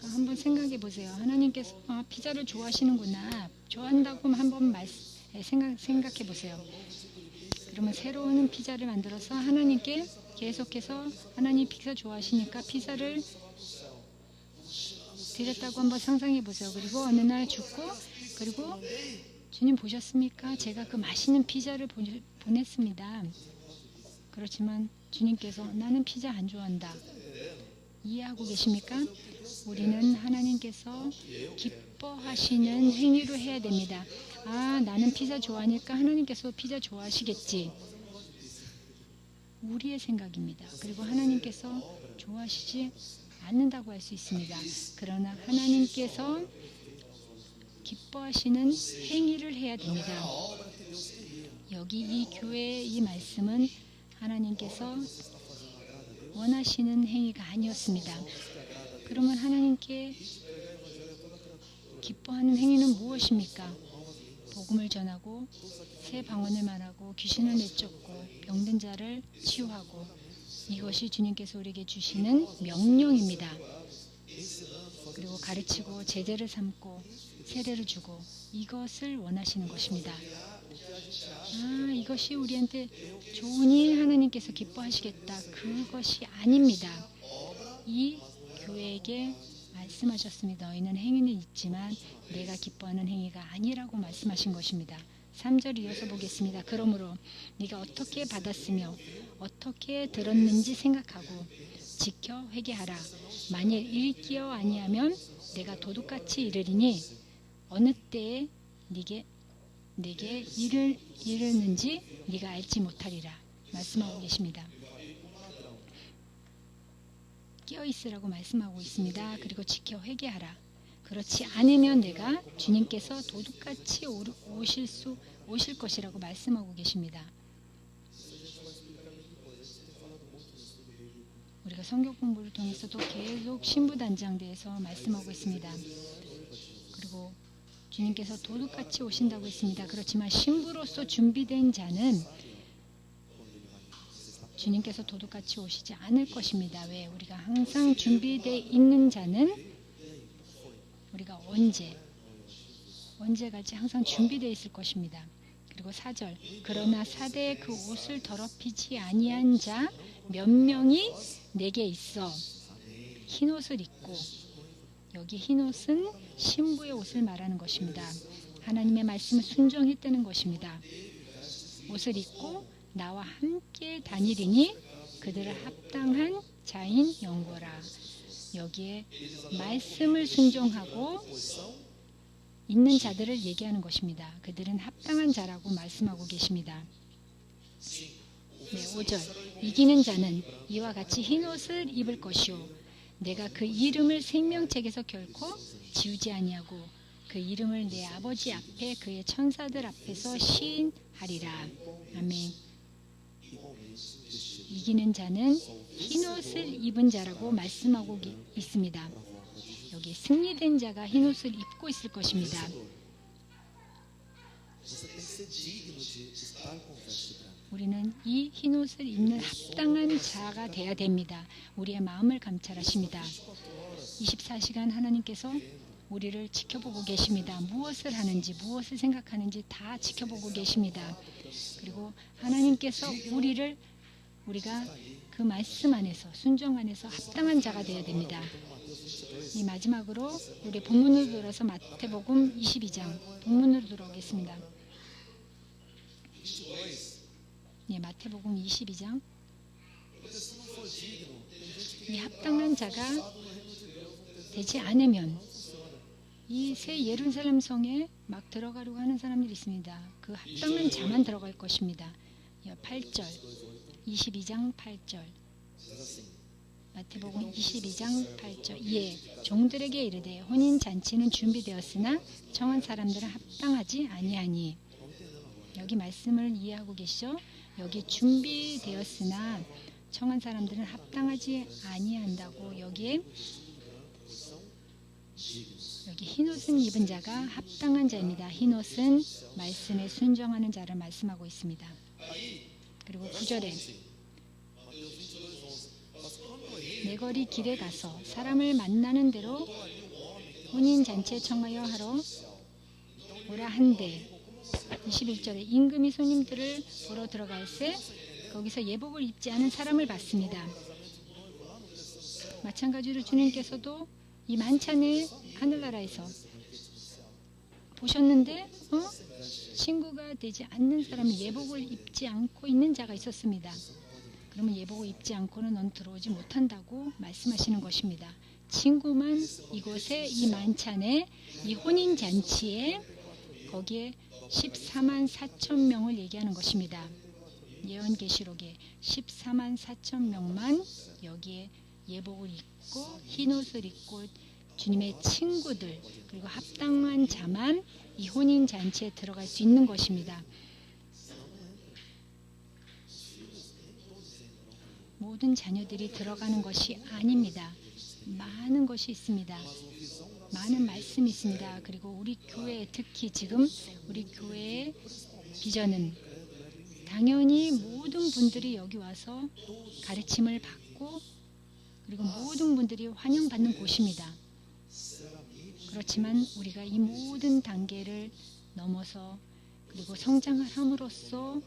한번 생각해 보세요. 하나님께서 피자를 좋아하시는구나. 좋아한다고 한번 생각해 보세요. 그러면 새로운 피자를 만들어서 하나님께 계속해서 하나님 피자 좋아하시니까 피자를 드렸다고 한번 상상해 보세요. 그리고 어느 날 죽고 그리고 주님 보셨습니까? 제가 그 맛있는 피자를 보냈습니다. 그렇지만 주님께서 나는 피자 안 좋아한다. 이해하고 계십니까? 우리는 하나님께서 기뻐하시는 행위로 해야 됩니다. 나는 피자 좋아하니까 하나님께서 피자 좋아하시겠지. 우리의 생각입니다. 그리고 하나님께서 좋아하시지 않는다고 할 수 있습니다. 그러나 하나님께서 기뻐하시는 행위를 해야 됩니다. 여기 이 교회의 이 말씀은 하나님께서 원하시는 행위가 아니었습니다. 그러면 하나님께 기뻐하는 행위는 무엇입니까? 복음을 전하고 새 방언을 말하고 귀신을 내쫓고 병든 자를 치유하고 이것이 주님께서 우리에게 주시는 명령입니다. 그리고 가르치고 제자를 삼고 세례를 주고 이것을 원하시는 것입니다. 이것이 우리한테 좋으니 하나님께서 기뻐하시겠다. 그것이 아닙니다. 이 교회에게 말씀하셨습니다. 너희는 행위는 있지만 내가 기뻐하는 행위가 아니라고 말씀하신 것입니다. 3절 이어서 보겠습니다. 그러므로 네가 어떻게 받았으며 어떻게 들었는지 생각하고 지켜 회개하라. 만일 일깨어 아니하면 내가 도둑같이 이르리니 어느 때에 내게 이르는지 네가 알지 못하리라. 말씀하고 계십니다. 깨어있으라고 말씀하고 있습니다. 그리고 지켜 회개하라. 그렇지 않으면 내가 주님께서 도둑같이 오실 것이라고 말씀하고 계십니다. 우리가 성경 공부를 통해서도 계속 신부단장대에서 말씀하고 있습니다. 그리고 주님께서 도둑같이 오신다고 했습니다. 그렇지만 신부로서 준비된 자는 주님께서 도둑같이 오시지 않을 것입니다. 왜? 우리가 항상 준비되어 있는 자는 우리가 언제까지 항상 준비되어 있을 것입니다. 그리고 4절 그러나 사대의 그 옷을 더럽히지 아니한 자 몇 명이 내게 있어 흰 옷을 입고 여기 흰 옷은 신부의 옷을 말하는 것입니다. 하나님의 말씀을 순종했다는 것입니다. 옷을 입고 나와 함께 다니리니 그들을 합당한 자인 연고라. 여기에 말씀을 순종하고 있는 자들을 얘기하는 것입니다. 그들은 합당한 자라고 말씀하고 계십니다. 네, 5절. 이기는 자는 이와 같이 흰옷을 입을 것이요 내가 그 이름을 생명책에서 결코 지우지 아니하고 그 이름을 내 아버지 앞에 그의 천사들 앞에서 시인하리라. 아멘. 이기는 자는 흰옷을 입은 자라고 말씀하고 있습니다. 여기 승리된 자가 흰옷을 입고 있을 것입니다. Você tem que ser digno de estar com veste branca. 우리는 이 흰옷을 입는 합당한 자가 되어야 됩니다. 우리의 마음을 감찰하십니다. 24시간 하나님께서 우리를 지켜보고 계십니다. 무엇을 하는지 무엇을 생각하는지 다 지켜보고 계십니다. 그리고 하나님께서 우리가 그 말씀 안에서 순종 안에서 합당한 자가 되어야 됩니다. 이 마지막으로 우리 본문으로 들어서 마태복음 22장 본문으로 들어오겠습니다. 네, 마태복음 22장. 이 합당한 자가 되지 않으면 이 새 예루살렘 성에 막 들어가려고 하는 사람들이 있습니다. 그 합당한 자만 들어갈 것입니다. 8절 22장 8절 마태복음 22장 8절 이에 종들에게 이르되 혼인잔치는 준비되었으나 청한 사람들은 합당하지 아니하니. 여기 말씀을 이해하고 계시죠? 여기 준비되었으나 청한 사람들은 합당하지 아니한다고. 여기 흰옷은 입은 자가 합당한 자입니다. 흰옷은 말씀에 순종하는 자를 말씀하고 있습니다. 그리고 9절에 내 거리 길에 가서 사람을 만나는 대로 혼인잔치에 청하여 하러 오라 한데 21절에 임금이 손님들을 보러 들어갈새 거기서 예복을 입지 않은 사람을 봤습니다. 마찬가지로 주님께서도 이 만찬을 하늘나라에서 보셨는데 친구가 되지 않는 사람이 예복을 입지 않고 있는 자가 있었습니다. 그러면 예복을 입지 않고는 넌 들어오지 못한다고 말씀하시는 것입니다. 친구만 이곳에 이 만찬에 이 혼인잔치에 거기에 14만 4천 명을 얘기하는 것입니다. 예언계시록에 14만 4천 명만 여기에 예복을 입고 흰옷을 입고 주님의 친구들 그리고 합당한 자만 이 혼인잔치에 들어갈 수 있는 것입니다. 모든 자녀들이 들어가는 것이 아닙니다. 많은 것이 있습니다. 많은 말씀이 있습니다. 그리고 우리 교회 특히 지금 우리 교회의 비전은 당연히 모든 분들이 여기 와서 가르침을 받고 그리고 모든 분들이 환영받는 곳입니다. 그렇지만 우리가 이 모든 단계를 넘어서 그리고 성장을 함으로써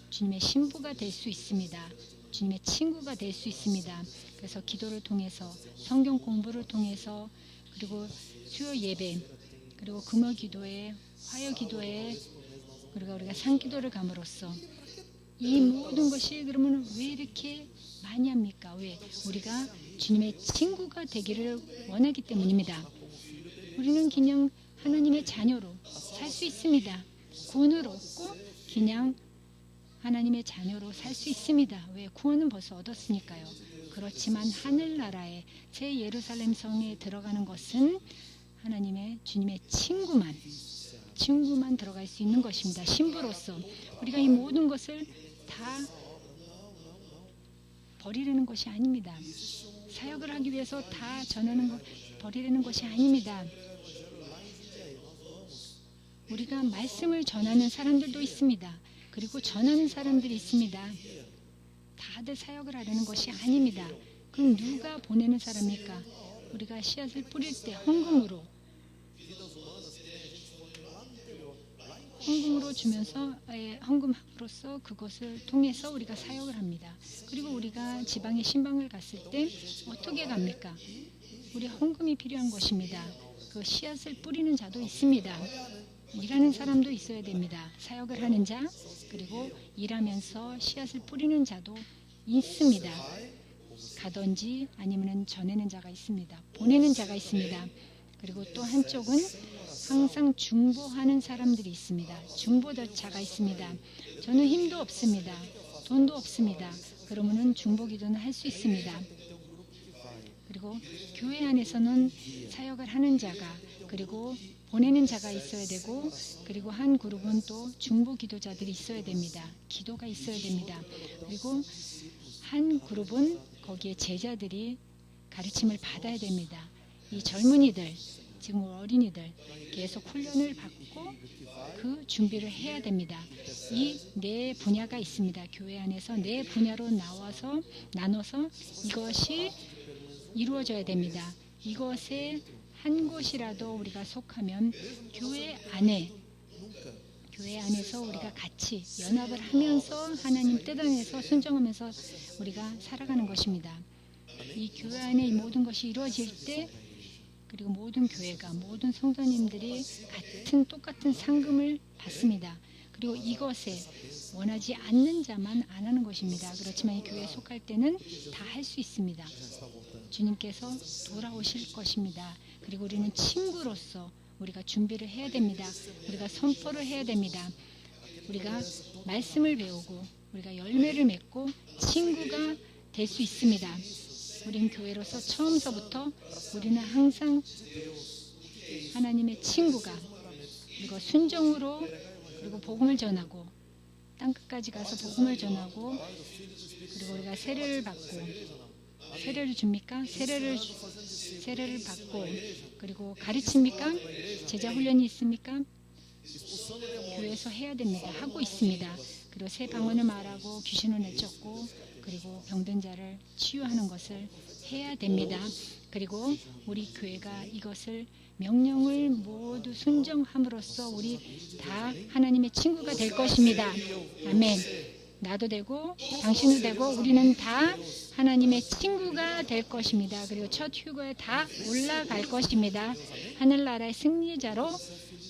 주님의 신부가 될 수 있습니다. 주님의 친구가 될 수 있습니다. 그래서 기도를 통해서 성경 공부를 통해서 그리고 수요 예배 그리고 금요 기도회 화요 기도회 그리고 우리가 상기도를 감으로써 이 모든 것이 그러면 왜 이렇게 많이 합니까? 왜? 우리가 주님의 친구가 되기를 원하기 때문입니다. 우리는 그냥 하나님의 자녀로 살 수 있습니다. 구원을 얻고 그냥 하나님의 자녀로 살 수 있습니다. 왜? 구원은 벌써 얻었으니까요. 그렇지만 하늘나라의 새 예루살렘 성에 들어가는 것은 하나님의 주님의 친구만 들어갈 수 있는 것입니다. 신부로서 우리가 이 모든 것을 다 버리려는 것이 아닙니다. 사역을 하기 위해서 다 전하는 것 버리려는 것이 아닙니다. 우리가 말씀을 전하는 사람들도 있습니다. 그리고 전하는 사람들이 있습니다. 다들 사역을 하려는 것이 아닙니다. 그럼 누가 보내는 사람입니까? 우리가 씨앗을 뿌릴 때 헌금으로 주면서 헌금함으로써 그것을 통해서 우리가 사역을 합니다. 그리고 우리가 지방의 신방을 갔을 때 어떻게 갑니까? 우리 헌금이 필요한 것입니다. 그 씨앗을 뿌리는 자도 있습니다. 일하는 사람도 있어야 됩니다. 사역을 하는 자 그리고 일하면서 씨앗을 뿌리는 자도 있습니다. 가든지 아니면 전하는 자가 있습니다. 보내는 자가 있습니다. 그리고 또 한쪽은 항상 중보하는 사람들이 있습니다. 중보자가 있습니다. 저는 힘도 없습니다. 돈도 없습니다. 그러면은 중보기도는 할 수 있습니다. 그리고 교회 안에서는 사역을 하는 자가 그리고 보내는 자가 있어야 되고 그리고 한 그룹은 또 중보 기도자들이 있어야 됩니다. 기도가 있어야 됩니다. 그리고 한 그룹은 거기에 제자들이 가르침을 받아야 됩니다. 이 젊은이들 지금 어린이들 계속 훈련을 받고 그 준비를 해야 됩니다. 이 네 분야가 있습니다. 교회 안에서 네 분야로 나눠서 이것이 이루어져야 됩니다. 이것에 한 곳이라도 우리가 속하면 교회 안에서 우리가 같이 연합을 하면서 하나님 뜻 안에서 순종하면서 우리가 살아가는 것입니다. 이 교회 안에 이 모든 것이 이루어질 때 그리고 모든 교회가 모든 성도님들이 똑같은 상금을 받습니다. 그리고 이것에 원하지 않는 자만 안 하는 것입니다. 그렇지만 이 교회에 속할 때는 다 할 수 있습니다. 주님께서 돌아오실 것입니다. 그리고 우리는 친구로서 우리가 준비를 해야 됩니다. 우리가 선포를 해야 됩니다. 우리가 말씀을 배우고 우리가 열매를 맺고 친구가 될 수 있습니다. 우리는 교회로서 처음서부터 우리는 항상 하나님의 친구가 그리고 순종으로 그리고 복음을 전하고 땅끝까지 가서 복음을 전하고 그리고 우리가 세례를 받고 세례를 줍니까? 세례를 받고 그리고 가르칩니까? 제자 훈련이 있습니까? 교회에서 해야 됩니다. 하고 있습니다. 그리고 새 방언을 말하고 귀신을 내쫓고 그리고 병든 자를 치유하는 것을 해야 됩니다. 그리고 우리 교회가 이것을 명령을 모두 순종함으로써 우리 다 하나님의 친구가 될 것입니다. 아멘. 나도 되고 당신도 되고 우리는 다 하나님의 친구가 될 것입니다. 그리고 첫 휴거에 다 올라갈 것입니다. 하늘나라의 승리자로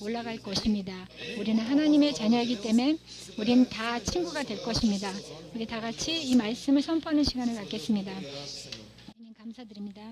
올라갈 것입니다. 우리는 하나님의 자녀이기 때문에 우리는 다 친구가 될 것입니다. 우리 다 같이 이 말씀을 선포하는 시간을 갖겠습니다. 하나님 감사드립니다.